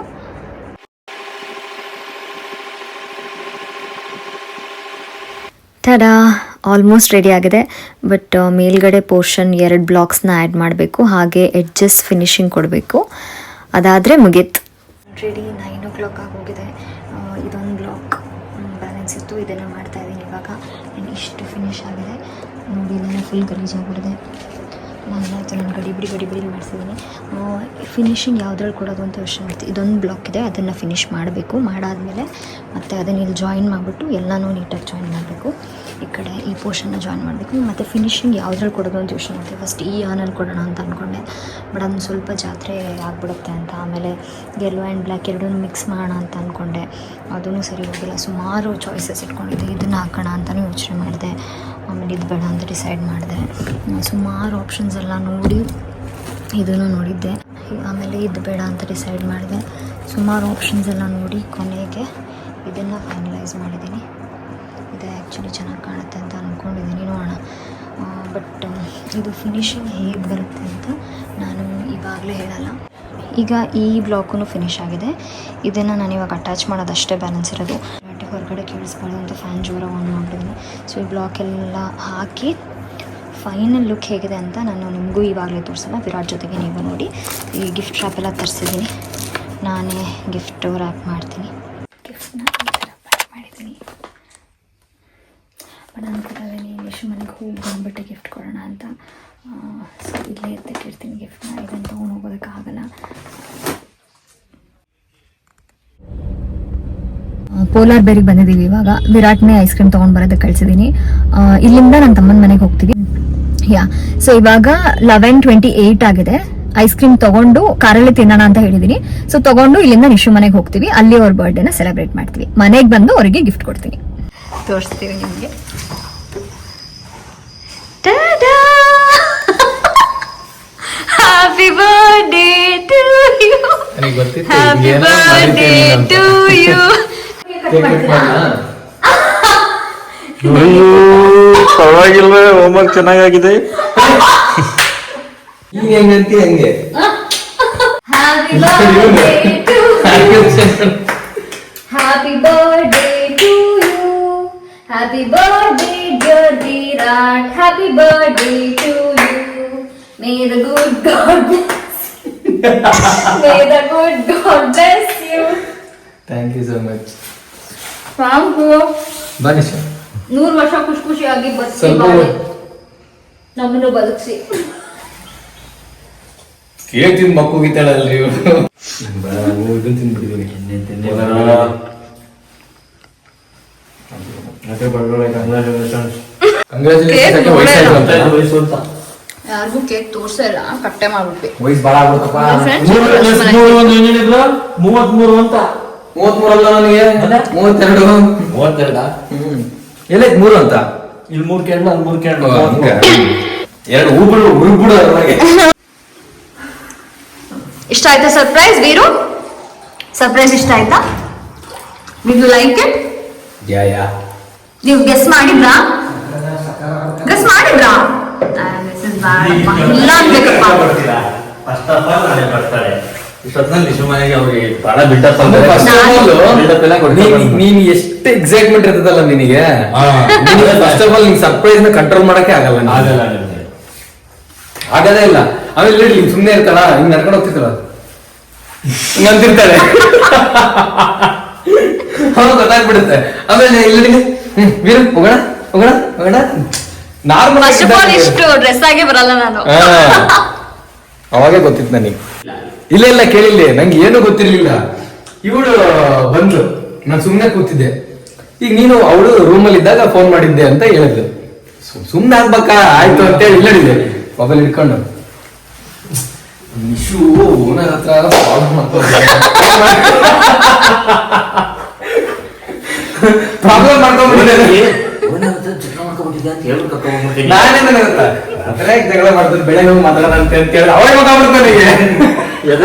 ತಡಾ, ಆಲ್ಮೋಸ್ಟ್ ರೆಡಿ ಆಗಿದೆ. ಬಟ್ ಮೇಲ್ಗಡೆ ಪೋರ್ಷನ್ 2 ಬ್ಲಾಕ್ಸ್ನ ಆ್ಯಡ್ ಮಾಡಬೇಕು, ಹಾಗೆ ಎಡ್ಜಸ್ ಫಿನಿಶಿಂಗ್ ಕೊಡಬೇಕು. ಅದಾದರೆ ಮುಗೀತು. ರೆಡಿ 9 o'clock ಆಗೋಗಿದೆ. ಇದೊಂದು ಬ್ಲಾಕ್ ಬ್ಯಾಲೆನ್ಸ್ ಇತ್ತು, ಇದನ್ನು ಮಾಡ್ತಾಯಿದ್ದೀನಿ ಇವಾಗ. ಆ್ಯಂಡ್ ಇಷ್ಟು ಫಿನಿಶ್ ಆಗಿದೆ ನೋಡಿ. ಇದನ್ನು ಫುಲ್ ಗಲೀಜಾಗ್ಬಿಡಿದೆ. ನಾನು ಗಡಿಬಿಡಿ ಮಾಡ್ತಿದ್ದೀನಿ. ಫಿನಿಶಿಂಗ್ ಯಾವುದ್ರಲ್ಲಿ ಕೊಡೋದು ಅಂತ ಯೋಚನೆ ಮಾಡ್ತೀನಿ. ಇದೊಂದು ಬ್ಲಾಕ್ ಇದೆ, ಅದನ್ನು ಫಿನಿಶ್ ಮಾಡಬೇಕು. ಮಾಡಾದಮೇಲೆ ಮತ್ತು ಅದನ್ನು ಇಲ್ಲಿ ಜಾಯಿನ್ ಮಾಡಿಬಿಟ್ಟು ಎಲ್ಲನೂ ನೀಟಾಗಿ ಜಾಯಿನ್ ಮಾಡಬೇಕು. ಈ ಕಡೆ ಈ ಪೋರ್ಷನ್ನ ಜಾಯಿನ್ ಮಾಡಬೇಕು. ಮತ್ತು ಫಿನಿಶಿಂಗ್ ಯಾವುದ್ರಲ್ಲಿ ಕೊಡೋದು ಅಂತ ಯೋಚನೆ ಮಾಡ್ತೀವಿ. ಫಸ್ಟ್ ಈ ಆನಲ್ಲಿ ಕೊಡೋಣ ಅಂತ ಅಂದ್ಕೊಂಡೆ, ಬಟ್ ಅದನ್ನು ಸ್ವಲ್ಪ ಜಾತ್ರೆ ಆಗಿಬಿಡುತ್ತೆ ಅಂತ. ಆಮೇಲೆ ಯೆಲ್ಲೋ ಆ್ಯಂಡ್ ಬ್ಲ್ಯಾಕ್ ಎರಡನ್ನೂ ಮಿಕ್ಸ್ ಮಾಡೋಣ ಅಂತ ಅಂದ್ಕೊಂಡೆ, ಅದೂ ಸರಿ ಹೋಗಿಲ್ಲ. ಸುಮಾರು ಚಾಯ್ಸಸ್ ಇಟ್ಕೊಂಡಿದ್ದೆ. ಇದನ್ನು ಹಾಕೋಣ ಅಂತಲೂ ಯೋಚನೆ ಮಾಡಿದೆ, ಆಮೇಲೆ ಇದು ಬೇಡ ಅಂತ ಡಿಸೈಡ್ ಮಾಡಿದೆ. ಸುಮಾರು ಆಪ್ಷನ್ಸ್ ಎಲ್ಲ ನೋಡಿ ಇದನ್ನು ನೋಡಿದ್ದೆ. ಆಮೇಲೆ ಇದು ಬೇಡ ಅಂತ ಡಿಸೈಡ್ ಮಾಡಿದೆ. ಸುಮಾರು ಆಪ್ಷನ್ಸ್ ಎಲ್ಲ ನೋಡಿ ಕೊನೆಗೆ ಇದನ್ನು ಫೈನಲೈಸ್ ಮಾಡಿದ್ದೀನಿ. ಇದೆ ಆ್ಯಕ್ಚುಲಿ ಚೆನ್ನಾಗಿ ಕಾಣುತ್ತೆ ಅಂತ ಅಂದ್ಕೊಂಡಿದ್ದೀನಿ, ನೋಡೋಣ. ಬಟ್ ಇದು ಫಿನಿಶಿಂಗ್ ಹೇಗೆ ಬರುತ್ತೆ ಅಂತ ನಾನು ಇವಾಗಲೇ ಹೇಳಲ್ಲ. ಈಗ ಈ ಬ್ಲಾಕು ಫಿನಿಶ್ ಆಗಿದೆ. ಇದನ್ನು ನಾನು ಇವಾಗ ಅಟ್ಯಾಚ್ ಮಾಡೋದಷ್ಟೇ ಬ್ಯಾಲೆನ್ಸ್ ಇರೋದು. ಹೊರಗಡೆ ಕೇಳಿಸ್ಬಾರ್ದು ಅಂತ ಫ್ಯಾನ್ ಜೋರ ಆನ್ ಮಾಡಿದ್ದೀನಿ. ಸೊ ಈ ಬ್ಲಾಕ್ ಎಲ್ಲ ಹಾಕಿ ಫೈನಲ್ ಲುಕ್ ಹೇಗಿದೆ ಅಂತ ನಾನು ನಿಮಗೂ ಇವಾಗಲೇ ತೋರಿಸಲ್ಲ, ವಿರಾಟ್ ಜೊತೆಗೆ ನೀವು ನೋಡಿ. ಈ ಗಿಫ್ಟ್ ರ್ಯಾಪ್ ಎಲ್ಲ ತರಿಸಿದ್ದೀನಿ, ನಾನೇ ಗಿಫ್ಟ್ ರ್ಯಾಪ್ ಮಾಡ್ತೀನಿ. ಗಿಫ್ಟ್ನ ರ್ಯಾಪ್ ಮಾಡಿದ್ದೀನಿ. ಬಟ್ ಅನ್ಕೊಳ್ತೀನಿ ಯಶು ಮನೆಗೆ ಹೋಗಿ ಬಂದುಬಿಟ್ಟು ಗಿಫ್ಟ್ ಕೊಡೋಣ ಅಂತ. ಸೊ ಇಲ್ಲೇ ಎತ್ತಿಟ್ಟಿರ್ತೀನಿ ಗಿಫ್ಟ್ನ, ಇದನ್ನು ತೊಗೊಂಡು ಹೋಗೋದಕ್ಕಾಗಲ್ಲ. ಪೋಲಾರ್ ಬೇರಿಗೆ ಬಂದಿದ್ದೀವಿ ಇವಾಗ. ವಿರಾಟ್ನೇ ಐಸ್ ಕ್ರೀಮ್ ತೊಗೊಂಡು ಬರೋದಕ್ಕೆ ಕಳಿಸಿದ್ದೀನಿ. ಇಲ್ಲಿಂದ ನನ್ನ ತಮ್ಮನ ಮನೆಗೆ ಹೋಗ್ತೀವಿ. ಸೊ ಇವಾಗ 11:28 ಆಗಿದೆ. ಐಸ್ ಕ್ರೀಮ್ ತೊಗೊಂಡು ಕಾರಲ್ಲಿ ತಿನ್ನೋಣ ಅಂತ ಹೇಳಿದ್ದೀನಿ. ಸೊ ತೊಗೊಂಡು ಇಲ್ಲಿಂದ ನಿಶು ಮನೆಗೆ ಹೋಗ್ತೀವಿ. ಅಲ್ಲಿ ಅವ್ರ ಬರ್ಡೇನ ಸೆಲೆಬ್ರೇಟ್ ಮಾಡ್ತೀವಿ. ಮನೆಗೆ ಬಂದು ಅವರಿಗೆ ಗಿಫ್ಟ್ ಕೊಡ್ತೀನಿ, ತೋರಿಸ್ತೀವಿ ನಿಮಗೆ. Happy birthday to you, happy birthday to you. ಪರವಾಗಿಲ್ಲ, ಹೋಮ್ವರ್ಕ್ ಚೆನ್ನಾಗಿದೆ. ಹಂಗೆ happy birthday to you, happy birthday to you, happy birthday dear Virat, happy birthday to you. May the good God bless you, may the good God bless you. Thank you so much. Thank you. ಬನ್ನಿ sir. 100 ವರ್ಷ ಖುಷಿ ಖುಷಿಯಾಗಿ ಬದುಕಿ, ನಮ್ಮನ್ನು ಬದುಕಿಸಿ. Cake ತಿಂದು ಮಕ್ಕಳಿತಾಳಲ್ರಿ ಇವರು. ಇದನ್ನು ತಿಂದ್ಬಿಟ್ಟಿದ್ದೀನಿ. ಯಾರಿಗೂ ಕೇಕ್ ತೋರ್ಸಲ್ಲ, ಕಟ್ಟೆ ಮಾಡ್ಬಿಟ್ವಿ. ವಯಸ್ಸು ಭಾಳ ಆಗ್ಬಿಡ್ತಪ್ಪ. 33 ಅಂತ. 33 ಅಲ್ಲ ನನಗೆ, 32. ಎಲ್ಲ 3 ಅಂತ. ಇಲ್ಲಿ 3 ಕೇಳಲ್ಲ, ಅಲ್ಲಿ 3 ಕೇಳಲ್ಲ. 2 ಉರುಬಿಡು ಅದ್ರೊಳಗೆ. ಇಷ್ಟ ಆಯ್ತಾ ಸರ್ಪ್ರೈಸ್ ವೀರು? ಸರ್ಪ್ರೈಸ್ ಇಷ್ಟ ಆಯ್ತಾ? Will you like it? Yeah ನೀವು ಗೆಸ್ ಮಾಡಿದ್ರಾ? ಗೆಸ್ ಮಾಡಿದ್ರಾ? ಇಲ್ಲ ಅನ್ಬೇಕಪ್ಪ. ಫಸ್ಟ್ ಆಫ್ ಆಲ್ ನಾಳೆ ಬರ್ತಾರೆ. ಇಷ್ಟೊತ್ತಿನಲ್ಲಿ ನಿಶುಮನೆಗೆ ಅವ್ರಿಗೆ ಬಹಳ ಬಿಲ್ಡಪ್ ನೀನ್ ಎಷ್ಟು ಎಕ್ಸೈಟ್ಮೆಂಟ್ ಇರ್ತದಲ್ಲ ನಿನಗೆ, ಫಸ್ಟ್ ಆಫ್ ಆಲ್ ನಿನ್ ಸರ್ಪ್ರೈಸ್ ನ ಕಂಟ್ರೋಲ್ ಮಾಡಕ್ಕೆ ಆಗಲ್ಲ. ಆಗದೇ ಇಲ್ಲ. ಆಮೇಲೆ ಹಿಂಗ್ ಸುಮ್ನೆ ಇರ್ತಾಳ, ಹಿಂಗ್ ನಡ್ಕೊಂಡು ಹೋಗ್ತಿರ್ತಾಳ, ಹಿಂಗ್ ಅಂತಿರ್ತಾಳೆ, ಅವಾಗ ಗೊತ್ತಾಗ್ಬಿಡುತ್ತೆ. ಆಮೇಲೆ ಇಲ್ಲಿ ವೀರ ಹೋಗೋಣ ಹೋಗೋಣ ಹೋಗೋಣ ನಾರ್ಮಲ್ ಇಷ್ಟು ಡ್ರೆಸ್ ಆಗೇ ಬರಲ್ಲ ನಾನು. ಅವಾಗೇ ಗೊತ್ತಿತ್ತು ನನಗೆ. ಇಲ್ಲ ಇಲ್ಲ ಕೇಳಿಲ್ಲ, ನಂಗೆ ಏನು ಗೊತ್ತಿರ್ಲಿಲ್ಲ. ಇವಳು ಬಂದು ನಾನು ಸುಮ್ನೆ ಕೂತಿದ್ದೆ. ಈಗ ನೀನು ಅವಳು ರೂಮಲ್ಲಿ ಇದ್ದಾಗ ಫೋನ್ ಮಾಡಿದ್ದೆ ಅಂತ ಹೇಳಿದ್ಲು. ಸುಮ್ನೆ ಆಗ್ಬೇಕಾ, ಆಯ್ತು ಅಂತೇಳಿ ಇಲ್ಲಿದೆ ಮೊಬೈಲ್ ಇಟ್ಕೊಂಡು ನಿಶು ಓನರ್ ಹತ್ರ ಪ್ರಾಬ್ಲಮ್ ಮಾಡ್ಕೊಂಡ್ಬಿಟ್ಟಿದ್ದೆ. ನಾನೇ ನನ್ನ ಹತ್ರ ಜಗಳ ಮಾಡ್ತಾರೆ, ಬೆಳಗ್ಗೆ ಹೋಗಿ ಮಾತಾಡೋದಂತೆ ಅಂತ ಹೇಳಿ ಅವಾಗ ಮಾತಾಡ್ತಾನೆ.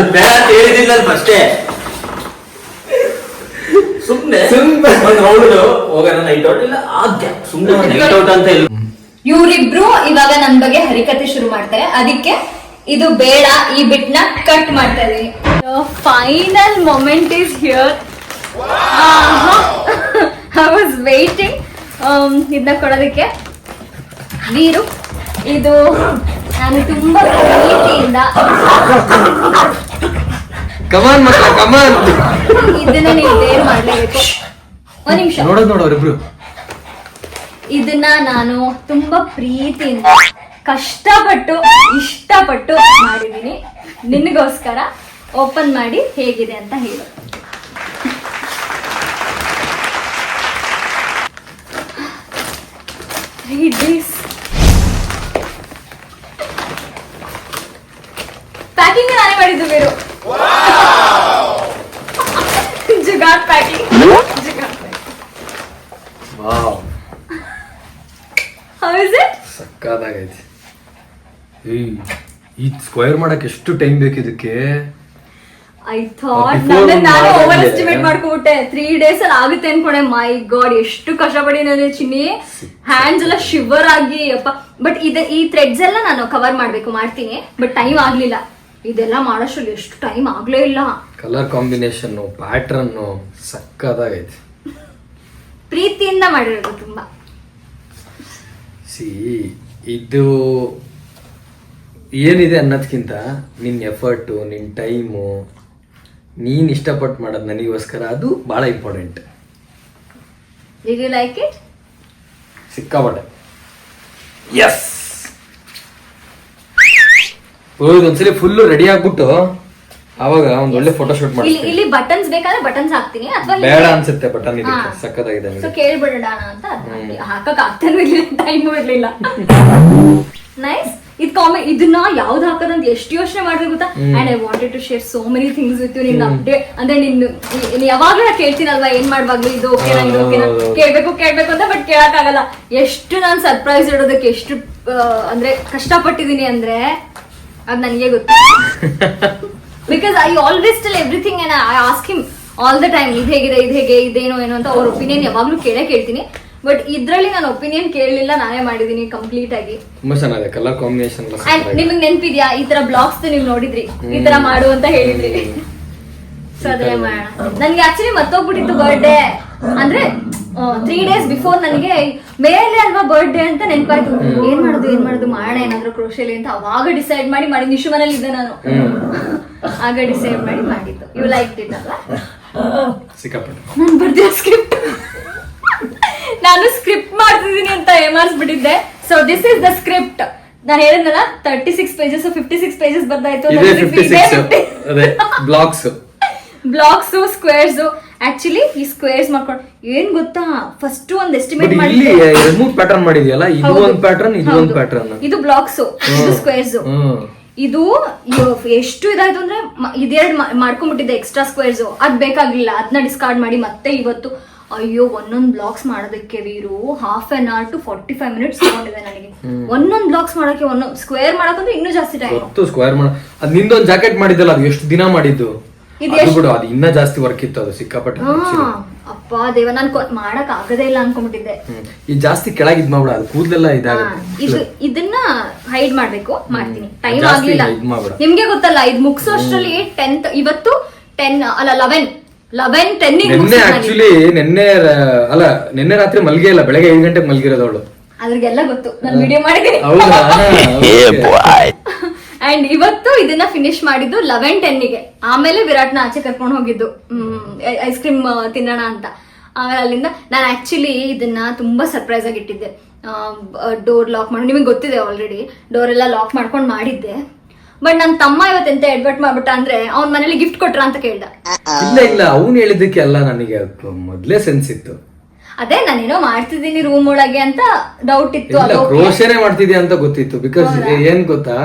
ಅಷ್ಟೇ ಸುಮ್ನೆ ಹೋಗೋಣ ನೈಟ್ ಔಟ್ ಇಲ್ಲ ಸುಮ್ನೆ ನೈಟ್ ಔಟ್ ಅಂತ ಇಲ್ಲ. ಇವ್ರಿಬ್ರು ಇವಾಗ ನನ್ ಬಗ್ಗೆ ಹರಿಕತೆ ಶುರು ಮಾಡ್ತಾರೆ, ಅದಕ್ಕೆ ಇದು ಬೇಡ, ಈ ಬಿಟ್ನ ಕಟ್ ಮಾಡ್ತಾ ಇದೀನಿ. Final moment is here. I was waiting ಇದನ್ನ ಕೊಡೋದಕ್ಕೆ. ನೀರು ಇದು ನಾನು ತುಂಬಾ ಪ್ರೀತಿಯಿಂದ ಕಮಾನ್ ಮಕ್ಕಳ ಕಮಾನ್, ಇದನ್ನ ನೀವು ಬೇರೆ ಮಾಡ್ಲೇಬೇಕು. ಒಂದ್ ನಿಮಿಷ ನೋಡೋರಿಬ್ರು. ಇದನ್ನ ನಾನು ತುಂಬಾ ಪ್ರೀತಿಯಿಂದ ಕಷ್ಟಪಟ್ಟು ಇಷ್ಟಪಟ್ಟು ಮಾಡಿದೀನಿ ನಿನಗೋಸ್ಕರ. ಓಪನ್ ಮಾಡಿ ಹೇಗಿದೆ ಅಂತ ಹೇಳು. ಪ್ಯಾಕಿಂಗ್ ನಾನೇ ಮಾಡಿದ್ದು ಬೇರು. Jugaad packing. How is it? ಸಕ್ಕದಾಗೈತಿ. ಈ ಸ್ಕ್ವೇರ್ ಮಾಡಕ್ ಎಷ್ಟು ಟೈಮ್ ಬೇಕು ಇದಕ್ಕೆ? I thought Before ನಾನು ಓವರ್ ಮಾಡಿದ್ದೆ. ಎಸ್ಟಿಮೇಟ್ ಮಾಡ್ಕೊಂಡ್ಬಿಟ್ಟೆ. 3 days ಅಲ್ಲಿ ಆಗುತ್ತೆ ಅನ್ಕೊಂಡೆ. ಮೈ ಗಾಡ್, ಎಷ್ಟು ಕಷ್ಟಪಡಿನ ಚಿನ್ನಿ, ಹ್ಯಾಂಡ್ಸ್ ಎಲ್ಲ ಶಿವರ್ ಆಗಿ ಅಪ್ಪ. ಬಟ್ ಈ ಥ್ರೆಡ್ಸ್ ಎಲ್ಲ ನಾನು ಕವರ್ ಮಾಡ್ತೀನಿ, ಬಟ್ ಟೈಮ್ ಆಗ್ಲಿಲ್ಲ. ಇದೆಲ್ಲ ಮಾಡೋಷ್ಟ್ರಲ್ಲಿ ಎಷ್ಟು ಟೈಮ್ ಆಗ್ಲೇ ಇಲ್ಲ. ಕಲರ್ ಕಾಂಬಿನೇಷನ್, ಪ್ಯಾಟರ್ನ್ ಸಕ್ಕದಾಗೈತಿ. ಪ್ರೀತಿಯಿಂದ ಮಾಡಿರೋದು ತುಂಬಾ. ಇದು ಏನಿದೆ ಅನ್ನೋದ್ಕಿಂತ ನಿನ್ನ ಎಫರ್ಟು, ನಿನ್ನ ಟೈಮು, ನೀನ್ ಇಷ್ಟಪಟ್ಟು ಮಾಡೋದು ನನಗೋಸ್ಕರ, ಅದು ಬಹಳ important. Did you like it? ಸಿಕ್ಕಾಪಟ್ಟೆ. ಎಸ್. ಒಂದ್ಸಲಿ ಫುಲ್ ರೆಡಿ ಆಗ್ಬಿಟ್ಟು ಅವಾಗ ಒಂದ್ ಒಳ್ಳೆ ಫೋಟೋ ಶೂಟ್ ಮಾಡ್ತೀನಿ. ಇಲ್ಲಿ ಬಟನ್ಸ್ ಬೇಕಾದ್ರೆ ಬಟನ್ಸ್ ಹಾಕ್ತೀನಿ, ಅಥವಾ ಬೇಡ ಅನ್ಸುತ್ತೆ ಬಟನ್ ಇದಕ್ಕೆ. ಸಕ್ಕದಾಗಿದೆ. ಸೊ ಕೇಳ್ಬಿಡೋಣ ಅಂತ ಹಾಕಕ್ ಆಗ್ತಾನೂ ಇರ್ಲಿಲ್ಲ, ಟೈಮು ಇರ್ಲಿಲ್ಲ. ನೈಸ್. ಇದನ್ನ ಯಾವ್ದು ಹಾಕೋದಂತ ಎಷ್ಟು ಯೋಚನೆ ಮಾಡಿದ್ರೆ ಗೊತ್ತಾ. And I wanted to share so many things with you. ನಿನ್ನ ಅಪ್ಡೇಟ್ ಅಂದ್ರೆ ನಿನ್ನ ಯಾವಾಗ್ಲೂ ಕೇಳ್ತೀನಲ್ವಾ, ಏನ್ ಮಾಡ್ವಾಗ್ಲು ಇದು ಓಕೆನಾ ಇದು ಓಕೆನಾ ಕೇಳ್ಬೇಕು ಅಂತ, ಬಟ್ ಕೇಳಕ್ ಆಗಲ್ಲ. ಎಷ್ಟು ನಾನು ಸರ್ಪ್ರೈಸ್ ಇಡೋದಕ್ಕೆ ಎಷ್ಟು ಅಂದ್ರೆ ಕಷ್ಟಪಟ್ಟಿದೀನಿ ಅಂದ್ರೆ ಅದ್ ನನಗೆ ಗೊತ್ತು. Because I always tell everything and I ask him all the time. ಇದು ಹೇಗಿದೆ, ಇದು ಹೇಗೆ, ಇದೇನು ಏನು ಅಂತ ಅವ್ರ ಒಪಿನಿಯನ್ ಯಾವಾಗ್ಲೂ ಕೇಳ್ತೀನಿ. ಬಟ್ ಇದ್ರಲ್ಲಿ ನಾನು ಒಪಿನಿಯನ್ ಕೇಳಲಿಲ್ಲ, ನಾನೇ ಮಾಡಿದೀನಿ ಕಂಪ್ಲೀಟ್ ಆಗಿ. ತುಂಬಾ ಚೆನ್ನಾಗಿದೆ ಕಲರ್ ಕಾಂಬಿನೇಷನ್. ಅಂಡ್ ನಿಮಗ್ ನೆನ್ಪಿದ್ಯಾ ಈ ತರ ಬ್ಲಾಗ್ಸ್ ನೀವು ನೋಡಿದ್ರಿ, ಈ ತರ ಮಾಡು ಅಂತ ಹೇಳಿದ್ರಿ. ಸೊ ಅದೇ ಮಾಡೋಣ. ನನ್ಗೆ ಆಕ್ಚುಲಿ ಮತ್ತೋಗ್ಬಿಟ್ಟಿತ್ತು ಬರ್ಡೇ, ಅಂದ್ರೆ 3 days ಬಿಫೋರ್ ನನಗೆ ಮೇಲೆ ಅಲ್ವಾ ಬರ್ಡೇ ಅಂತ ನೆನ್ಪಾಯ್ತು. ಏನ್ ಮಾಡುದು ಮಾಡೋಣ ಏನಾದ್ರು ಕ್ರೋಶಿಯಲ್ಲಿ ಅಂತ ಅವಾಗ ಡಿಸೈಡ್ ಮಾಡಿ ನಿಶು ಮನೇಲಿ ಇದ್ದೆ ನಾನು. ಆಗ ಡಿಸೈಡ್ ಮಾಡಿ ಮಾಡಿದ್ದು. ಯು ಲೈಕ್ ಇಟ್ ಅಲ್ವಾ? ಸಿಕ್ಕಾಪಟ್ಟೆ. ನಾನು ಬರ್ದಿರೋ ಸ್ಕ್ರಿಪ್ಟ್ ನಾನು ಸ್ಕ್ರಿಪ್ಟ್ ಮಾಡ್ತಿದ್ದೀನಿ ಅಂತ ಏಮಾರಿಸ್ಬಿಟ್ಟಿದ್ದೆ. So this is the script. ನಾನು ಹೇಳಿದ್ನಲ್ಲ 36 pages 56 pages ಬರ್ದಾಯ್ತು. Blocks squares. ಆಕ್ಚುಲಿ ಈ ಸ್ಕ್ವೇರ್ಸ್ ಮಾಡ್ಕೊಂಡು ಏನ್ ಗೊತ್ತಾ, ಫಸ್ಟ್ ಒಂದ್ ಎಸ್ಟಿಮೇಟ್ ಮಾಡಿ ಪ್ಯಾಟರ್ನ್ ಮಾಡಿದ್ಯಲ್ಲ, ಇದು ಒಂದ್ ಪ್ಯಾಟರ್ನ್, ಇದು ಒಂದ್ ಪ್ಯಾಟರ್ನ್. ಇದು ಬ್ಲಾಕ್ಸ್, ಇದು ಸ್ಕ್ವೇರ್ಸ್. ಇದು ಎಷ್ಟು ಇದಾಯ್ತು ಅಂದ್ರೆ ಇದೆರಡು ಮಾಡ್ಕೊಂಡ್ಬಿಟ್ಟಿದ್ದೆ ಎಕ್ಸ್ಟ್ರಾ ಸ್ಕ್ವೇರ್ಸ್. ಅದ್ ಬೇಕಾಗ್ಲಿಲ್ಲ, ಅದನ್ನ ಡಿಸ್ಕಾರ್ಡ್ ಮಾಡಿ ಮತ್ತೆ ಇವತ್ತು ಅಯ್ಯೋ ಒಂದೊಂದ್ ಬ್ಲಾಕ್ಸ್ ಮಾಡೋದಕ್ಕೆ ವೀರು 1/2 hour to 45 minutes ತಗೊಂಡಿದೆ ನನಗೆ. ಒಂದೊಂದ್ ಬ್ಲಾಕ್ಸ್ ಮಾಡಕ್ಕೆ, ಒಂದೊಂದ್ ಸ್ಕ್ವೇರ್ ಮಾಡಕ್ಕಂದ್ರೆ ಇನ್ನೂ ಜಾಸ್ತಿ ಟೈಮ್. ಸ್ಕ್ವೇರ್ ಮಾಡ ಅದ್ ನಿಂದೊಂದ್ ಜಾಕೆಟ್ ಮಾಡಿದ್ದಲ್ಲ, ಅದು ಎಷ್ಟು ದಿನ ಮಾಡಿದ್ದು? ಇದು ಅದು ಬಿಡು, ಅದು ಇನ್ನ ಜಾಸ್ತಿ ವರ್ಕ್ ಇತ್ತು, ಅದು ಸಿಕ್ಕಾಪಟ್ಟೆ ಅಪ್ಪ ದೇವ, ನಾನು ಮಾಡಕ್ ಆಗದೇ ಇಲ್ಲ ಅನ್ಕೊಂಡ್ಬಿಟ್ಟಿದ್ದೆ. ಈ ಜಾಸ್ತಿ ಕೆಳಗೆ ಇದ್ ಮಾಡ್ಬಿಡ, ಅದು ಕೂದಲೆಲ್ಲ ಇದನ್ನ ಹೈಡ್ ಮಾಡ್ಬೇಕು, ಮಾಡ್ತೀನಿ. ಟೈಮ್ ಜಾಸ್ತಿ ಆಗ್ಲಿಲ್ಲ, ಇದ್ ಮಾಡ್ಬೇಡ. ನಿಮ್ಗೆ ಗೊತ್ತಲ್ಲ ಇದು ಮುಗಿಸೋ ಅಷ್ಟರಲ್ಲಿ 10th, ಇವತ್ತು 10 ಅಲ್ಲ 11:10 ನಿನ್ನೆ ಆಕ್ಚುಲಿ ನಿನ್ನೆ ರಾತ್ರಿ ಮಲ್ಗೆ ಇಲ್ಲ, ಬೆಳಗ್ಗೆ 5 ಗಂಟೆಗೆ ಮಲ್ಗಿರೋದು ಅವಳು. ಅದ್ರಿಗೆಲ್ಲ ಗೊತ್ತು, ನಾನು ವಿಡಿಯೋ ಮಾಡಿದ್ದೀನಿ. ಅಂಡ್ ಇವತ್ತು ಇದನ್ನ ಫಿನಿಶ್ ಮಾಡಿದ್ದು 11:10ಗೆ. ಆಮೇಲೆ ವಿರಾಟ್ನ ಆಚೆ ಕರ್ಕೊಂಡು ಹೋಗಿದ್ದು ಐಸ್ ಕ್ರೀಮ್ ತಿನ್ನೋಣ ಅಂತ. ಆಮೇಲೆ ಅಲ್ಲಿಂದ ನಾನು ಆಕ್ಚುಲಿ ಇದನ್ನ ತುಂಬಾ ಸರ್ಪ್ರೈಸ್ ಆಗಿ ಇಟ್ಟಿದ್ದೆ. ಡೋರ್ ಲಾಕ್ ಮಾಡಿ, ನಿಮಗೆ ಗೊತ್ತಿದೆ ಆಲ್ರೆಡಿ, ಡೋರ್ ಎಲ್ಲ ಲಾಕ್ ಮಾಡ್ಕೊಂಡು ಮಾಡಿದ್ದೆ. ಬಟ್ ನನ್ನ ತಮ್ಮ ಇವತ್ತೆಂತ ಎಡ್ವರ್ಟ್ ಮಾಡ್ಬಿಟ್ಟ ಅಂದ್ರೆ, ಅವ್ನ ಮನೇಲಿ ಗಿಫ್ಟ್ ಕೊಟ್ರ ಅಂತ ಕೇಳ್ದ. ಇಲ್ಲ ಅವ್ನು ಹೇಳಿದ್ದಕ್ಕೆ ಅಲ್ಲ, ನನಗೆ ಮೊದ್ಲೇ ಸೆನ್ಸ್ ಇತ್ತು. ಅದೇ ನಾನೇನೋ ಮಾಡ್ತಿದ್ದೀನಿ ರೂಮ್ ಒಳಗೆ ಅಂತ ಡೌಟ್ ಇತ್ತು. ಕ್ರೋಶನೇ ಮಾಡ್ತಿದ್ಯಾ ಅಂತ ಗೊತ್ತಿತ್ತು. ಬಿಕಾಸ್ ಏನ್ ಗೊತ್ತಾ,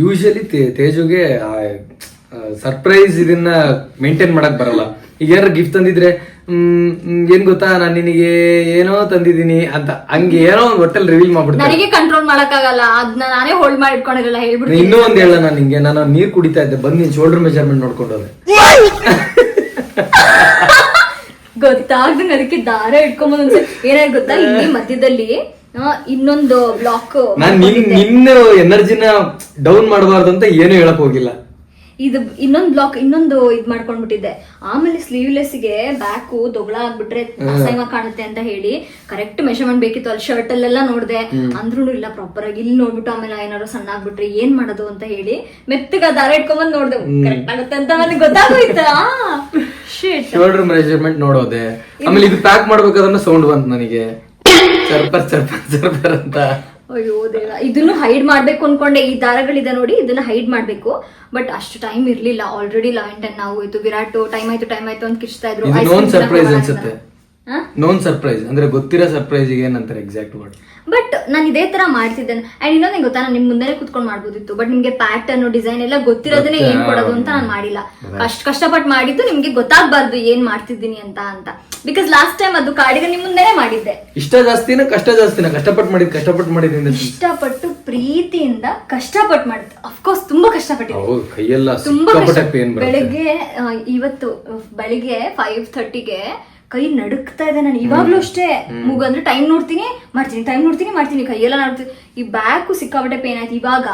ಯೂಶಲಿ ತೇಜುಗೆ ಸರ್ಪ್ರೈಸ್ ಇದನ್ನ ಮೇಂಟೈನ್ ಮಾಡಕ್ ಬರಲ್ಲ. ಈಗ ಏನಾರ ಗಿಫ್ಟ್ ತಂದಿದ್ರೆ ಏನ್ ಗೊತ್ತಾ, ನಾನು ನಿನಗೆ ಏನೋ ತಂದಿದ್ದೀನಿ ಅಂತ ಹಂಗೆ ಏನೋ ಒಂದು ಹೋಟೆಲ್ ರಿವೀಲ್ ಮಾಡ್ಬಿಡ್ತೀನಿ. ನನಗೆ ಕಂಟ್ರೋಲ್ ಮಾಡಕ್ಕಾಗಲ್ಲ, ಅದನ್ನ ನಾನೇ ಹೋಲ್ಡ್ ಮಾಡಿ ಇಟ್ಕೊಂಡಿರಲ್ಲ. ಹೇಳ್ಬಿಡ್ತೀನಿ. ಇನ್ನೂ ಒಂದ್ ಹೇಳ, ನಾನು ನಿಂಗೆ ನಾನು ನೀರ್ ಕುಡಿತಾ ಇದ್ದೆ, ಬಂದು ನಿನ್ ಶೋಲ್ಡರ್ ಮೆಜರ್ಮೆಂಟ್ ನೋಡ್ಕೊಂಡು ಹೋದೆ. ಗೊತ್ತಾಗ್ದಂಗ ಅದಕ್ಕೆ ದಾರ ಇಟ್ಕೊಂಬಂದ್ ಏನಾದ್ರು ಗೊತ್ತಾ, ಇಲ್ಲಿ ಮಧ್ಯದಲ್ಲಿ ಇನ್ನೊಂದು ಬ್ಲಾಕ್. ನಾನ್ ನಿನ್ನ ಎನರ್ಜಿನ ಡೌನ್ ಮಾಡಬಾರ್ದು ಅಂತ ಏನು ಹೇಳಕ್ ಹೋಗಿಲ್ಲ. ಇದು ಇನ್ನೊಂದು ಇದ್ ಮಾಡ್ಕೊಂಡ್ಬಿಟ್ಟಿದ್ದೆ. ಆಮೇಲೆ ಸ್ಲೀವ್ಲೆಸ್ ಗೆ ಬ್ಯಾಕು ದೊಗಳ ಆಗ್ಬಿಟ್ರೆ ಅಸಹ್ಯ ಕಾಣುತ್ತೆ ಅಂತ ಹೇಳಿ ಕರೆಕ್ಟ್ ಮೆಷರ್ಮೆಂಟ್ ಬೇಕಿತ್ತು. ಅಲ್ಲಿ ಶರ್ಟ್ ಅಲ್ಲೆಲ್ಲ ನೋಡ್ದೆ, ಅಂದ್ರೂ ಇಲ್ಲ ಪ್ರಾಪರ್ ಆಗಿ. ಇಲ್ಲಿ ನೋಡ್ಬಿಟ್ಟು ಆಮೇಲೆ ಏನಾದ್ರು ಸಣ್ಣ ಆಗ್ಬಿಟ್ರೆ ಏನ್ ಮಾಡೋದು ಅಂತ ಹೇಳಿ ಮೆತ್ತಗ ದಾರ ಇಟ್ಕೊಂಬಂದ್ ನೋಡ್ದೆ, ಕರೆಕ್ಟ್ ಆಗುತ್ತೆ ಅಂತ ನನಗೆ ಗೊತ್ತಾಗೋಯ್ತಾ. ಶೋಲ್ಡರ್ ಮೆಜರ್ಮೆಂಟ್ ನೋಡೋದೆ. ಆಮೇಲೆ ಇದು ಪ್ಯಾಕ್ ಮಾಡ್ಬೇಕಾದ್ರೆ ಸೌಂಡ್ ಬಂತು ನನಗೆ, ಚರ್ಪರ್ ಅಂತ. ಅಯ್ಯೋ ದೇವ, ಇದನ್ನು ಹೈಡ್ ಮಾಡ್ಬೇಕು ಅನ್ಕೊಂಡೆ. ಈ ದಾರಗಳಿದೆ ನೋಡಿ, ಇದನ್ನ ಹೈಡ್ ಮಾಡ್ಬೇಕು. ಬಟ್ ಅಷ್ಟು ಟೈಮ್ ಇರ್ಲಿಲ್ಲ. ಆಲ್ರೆಡಿ 11:10 ಆಗೋಯ್ತು. ವಿರಾಟ್ ಟೈಮ್ ಆಯ್ತು ಅಂತ ಕಿರ್ಚ್ತಾ ಇದ್ರು. ನೋನ್ ಸರ್ಪ್ರೈಸ್ ಅನ್ಸುತ್ತೆ. ನೋನ್ ಸರ್ಪ್ರೈಸ್ ಅಂದ್ರೆ ಗೊತ್ತಿರೋ ಸರ್ಪ್ರೈಸ್ ಏನಂತಾರೆ ಎಕ್ಸಾಕ್ಟ್ ವರ್ಡ್. ಬಟ್ ನಾನು ಇದೇ ತರ ಮಾಡ್ತಿದ್ದೇನೆ. ಅಂಡ್ ಇನ್ನೊಂದು ಗೊತ್ತಾ, ನಾನು ನಿಮ್ ಮುಂದೆ ಕುತ್ಕೊಂಡು ಮಾಡ್ಬೋದಿತ್ತು. ಬಟ್ ನಿಮ್ಗೆ ಪ್ಯಾಟರ್ನ್ ಡಿಸೈನ್ ಎಲ್ಲ ಗೊತ್ತಿರೋದನ್ನೇ ಏನ್ ಕೊಡೋದು ಅಂತ ನಾನು ಮಾಡಿಲ್ಲ. ಕಷ್ಟಪಟ್ಟು ಮಾಡಿದ್ದು ನಿಮ್ಗೆ ಗೊತ್ತಾಗ್ಬಾರ್ದು ಏನ್ ಮಾಡ್ತಿದ್ದೀನಿ ಅಂತ. ಬಿಕಾಸ್ ಲಾಸ್ಟ್ ಟೈಮ್ ಅದು ಕಾಡಿಗೆ ನಿಮ್ ಮುಂದೆನೆ ಮಾಡಿದ್ದೆ. ಕಷ್ಟ ಜಾಸ್ತಿನ ಕಷ್ಟಪಟ್ಟು ಮಾಡಿದ್ದೀನಿ. ಇಷ್ಟಪಟ್ಟು ಪ್ರೀತಿಯಿಂದ ಕಷ್ಟಪಟ್ಟು ಮಾಡಿದ್ದು. ಅಫ್ಕೋರ್ಸ್ ತುಂಬಾ ಕಷ್ಟಪಟ್ಟಿದ್ದೆ. ಕೈಯೆಲ್ಲ ತುಂಬಾ ಬೆಳಿಗ್ಗೆ ಇವತ್ತು ಬೆಳಿಗ್ಗೆ 5:30ಗೆ ಕೈ ನಡುಕ್ತಾ ಇದೆ. ನಾನು ಇವಾಗ್ಲೂ ಅಷ್ಟೇ, ಅಂದ್ರೆ ಟೈಮ್ ನೋಡ್ತೀನಿ ಮಾಡ್ತೀನಿ, ಕೈಯೆಲ್ಲ ನೋಡ್ತೀನಿ. ಈ ಬ್ಯಾಕು ಸಿಕ್ಕಾಪಟ್ಟೆ ಪೇನ್ ಆಯ್ತು ಇವಾಗ.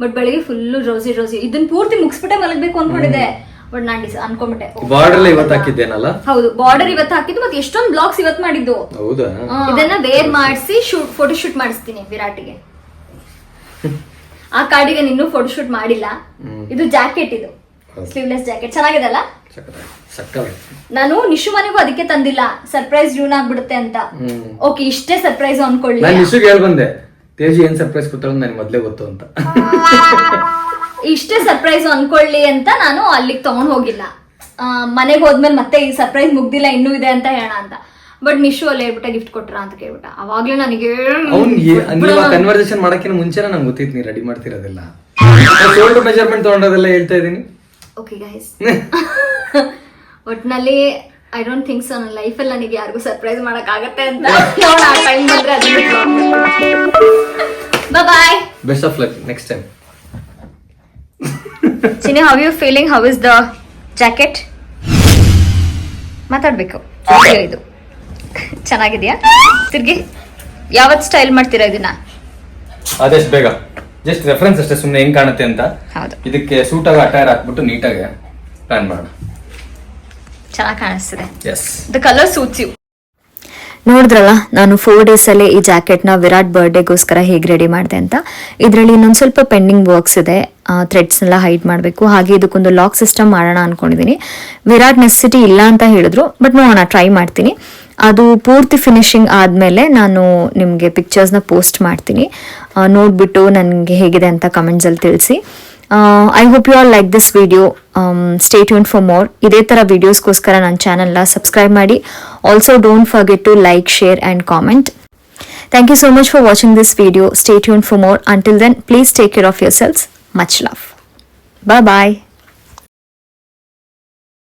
ಬಟ್ ಬೆಳಿಗ್ಗೆ ಫುಲ್ ರೋಸಿ ಇದನ್ನ ಪೂರ್ತಿ ಮುಗಿಸ್ಬಿಟ್ಟೆ ಮಲಗ್ಬೇಕು ಅನ್ಕೊಂಡಿದ್ದೆ. ಬಟ್ ನಾನು ಅನ್ಕೊಂಡ್ಬಿಟ್ಟೆ. ಬಾರ್ಡರ್ ಇವತ್ತು ಹಾಕಿದ್ದೇನಲ್ಲ? ಹೌದು, ಬಾರ್ಡರ್ ಇವತ್ತು ಹಾಕಿದ್ದು. ಮತ್ತೆ ಎಷ್ಟೊಂದು ಬ್ಲಾಗ್ಸ್ ಇವತ್ತು ಮಾಡಿದ್ದು. ಹೌದಾ? ಇದನ್ನ ವೇರ್ ಮಾಡಿಸಿ ಫೋಟೋ ಶೂಟ್ ಮಾಡಿಸ್ತೀನಿ ವಿರಾಟಿಗೆ. ಆ ಕಾರ್ಡಿಗೆ ನಿನ್ನೂ ಫೋಟೋ ಶೂಟ್ ಮಾಡಿಲ್ಲ. ಇದು ಜಾಕೆಟ್, ಇದು ಸ್ಲೀವ್ಲೆಸ್ ಜಾಕೆಟ್ ಚೆನ್ನಾಗಿದೆ ಅಲ್ಲ? ನಾನು ನಿಶು ಮನೆಗೂ ಅದಕ್ಕೆ ತಂದಿಲ್ಲ, ಸರ್ಪ್ರೈಸ್ ಜೂನ್ ಆಗ್ಬಿಡುತ್ತೆ ಅಂತ. ಓಕೆ, ಇಷ್ಟೇ ಸರ್ಪ್ರೈಸ್ ಅನ್ಕೊಳ್ಳಿ. ನಾನು ನಿಶುಗೆ ಹೇಳ್ ಬಂದೆ, ತೇಜು ಏನ್ ಸರ್ಪ್ರೈಸ್ ಕೊಟ್ಟಳು ನನಗೆ ಮೊದ್ಲೇ ಗೊತ್ತು ಅಂತ. ಇಷ್ಟೇ ಸರ್ಪ್ರೈಸ್ ಅನ್ಕೊಳ್ಳಿ ಅಂತ ನಾನು ಅಲ್ಲಿಗೆ ತಗೊಂಡ್ ಹೋಗಿಲ್ಲ. ಮನೆಗೆ ಹೋದ್ಮೇಲೆ ಮತ್ತೆ ಈ ಸರ್ಪ್ರೈಸ್ ಮುಗ್ದಿಲ್ಲ, ಇನ್ನೂ ಇದೆ ಅಂತ ಹೇಳ ಅಂತ. ಬಟ್ ನಿಶು ಅಲ್ಲಿ ಹೇಳ್ಬಿಟ್ಟ ಗಿಫ್ಟ್ ಕೊಟ್ರ ಅಂತ ಕೇಳ್ಬಿಟ್ಟ. ಅವಾಗ್ಲೇ ನನಗೆ ಕನ್ವರ್ಸೇಷನ್ ಮಾಡಕ್ಕಿಂತ ಮುಂಚೆನೇ ನಂಗೆ ಗೊತ್ತಿತ್ತು ನೀ ರೆಡಿ ಮಾಡ್ತಿರೋದಿಲ್ಲ. ಶೋಲ್ಡರ್ ಮೆಜರ್ಮೆಂಟ್ ತಗೊಂಡದೆಲ್ಲ ಹೇಳ್ತಾ ಇದೀನಿ. ಓಕೆ ಗೈಸ್, ಒಟ್ನಲ್ಲಿ ಐ ಡೋಂಟ್ ಥಿಂಕ್ ಸೊ ನನ್ನ ಲೈಫಲ್ಲಿ ನನಗೆ ಯಾರಿಗೂ ಸರ್ಪ್ರೈಸ್ ಮಾಡಕ್ ಆಗತ್ತೆ ಅಂತ. ನೋಡ, ಆ ಟೈಮ್ ಬಂದ್ರೆ ಬಾಯ್. Best of luck next time. Chini, how you feeling? How is the jacket? ಮಾತಾಡ್ಬೇಕು. ಇದು ಚೆನ್ನಾಗಿದೆಯಾ? ತಿರ್ಗಿ ಯಾವತ್ ಸ್ಟೈಲ್ ಮಾಡ್ತೀರಾ ಇದನ್ನ? ಆದಷ್ಟು ಬೇಗ. ಜಸ್ಟ್ ರೆಫರೆನ್ಸ್ ಅಷ್ಟೇ, ಸುಮ್ಮನೆ ಹೆಂಗ್ ಕಾಣುತ್ತೆ ಅಂತ. ಹೌದು, ಇದಕ್ಕೆ ಸೂಟ್ ಆಗ ಅಟೈರ್ ಹಾಕ್ಬಿಟ್ಟು ನೀಟಾಗಿ ಪ್ಲಾನ್ ಮಾಡೋಣ. ಚೆನ್ನಾಗಿ ಕಾಣಿಸ್ತಿದೆ. Yes, the colour suits you. ನೋಡಿದ್ರಲ್ಲ, ನಾನು 4 ಡೇಸಲ್ಲೇ ಈ ಜಾಕೆಟ್ನ ವಿರಾಟ್ ಬರ್ಡೇಗೋಸ್ಕರ ಹೇಗೆ ರೆಡಿ ಮಾಡಿದೆ ಅಂತ. ಇದರಲ್ಲಿ ಇನ್ನೊಂದು ಸ್ವಲ್ಪ ಪೆಂಡಿಂಗ್ ವರ್ಕ್ಸ್ ಇದೆ. ಥ್ರೆಡ್ಸ್ನೆಲ್ಲ ಹೈಡ್ ಮಾಡಬೇಕು. ಹಾಗೆ ಇದಕ್ಕೊಂದು ಲಾಕ್ ಸಿಸ್ಟಮ್ ಮಾಡೋಣ ಅಂದ್ಕೊಂಡಿದ್ದೀನಿ. ವಿರಾಟ್ ನೆಸೆಸಿಟಿ ಇಲ್ಲ ಅಂತ ಹೇಳಿದ್ರು, ಬಟ್ ನೋಡೋಣ, ಟ್ರೈ ಮಾಡ್ತೀನಿ. ಅದು ಪೂರ್ತಿ ಫಿನಿಶಿಂಗ್ ಆದಮೇಲೆ ನಾನು ನಿಮಗೆ ಪಿಕ್ಚರ್ಸ್ನ ಪೋಸ್ಟ್ ಮಾಡ್ತೀನಿ. ನೋಡಿಬಿಟ್ಟು ನನಗೆ ಹೇಗಿದೆ ಅಂತ ಕಮೆಂಟ್ಸಲ್ಲಿ ತಿಳಿಸಿ. I hope you all like this video. Stay tuned for more. ಇದೇ ಥರ ವಿಡಿಯೋಸ್ಗೋಸ್ಕರ ನನ್ನ ಚಾನಲ್ನ ಸಬ್ಸ್ಕ್ರೈಬ್ ಮಾಡಿ. Also don't forget to like, share and comment. Thank you so much for watching this video. Stay tuned for more. Until then, please take care of yourselves. Much love. Bye-bye.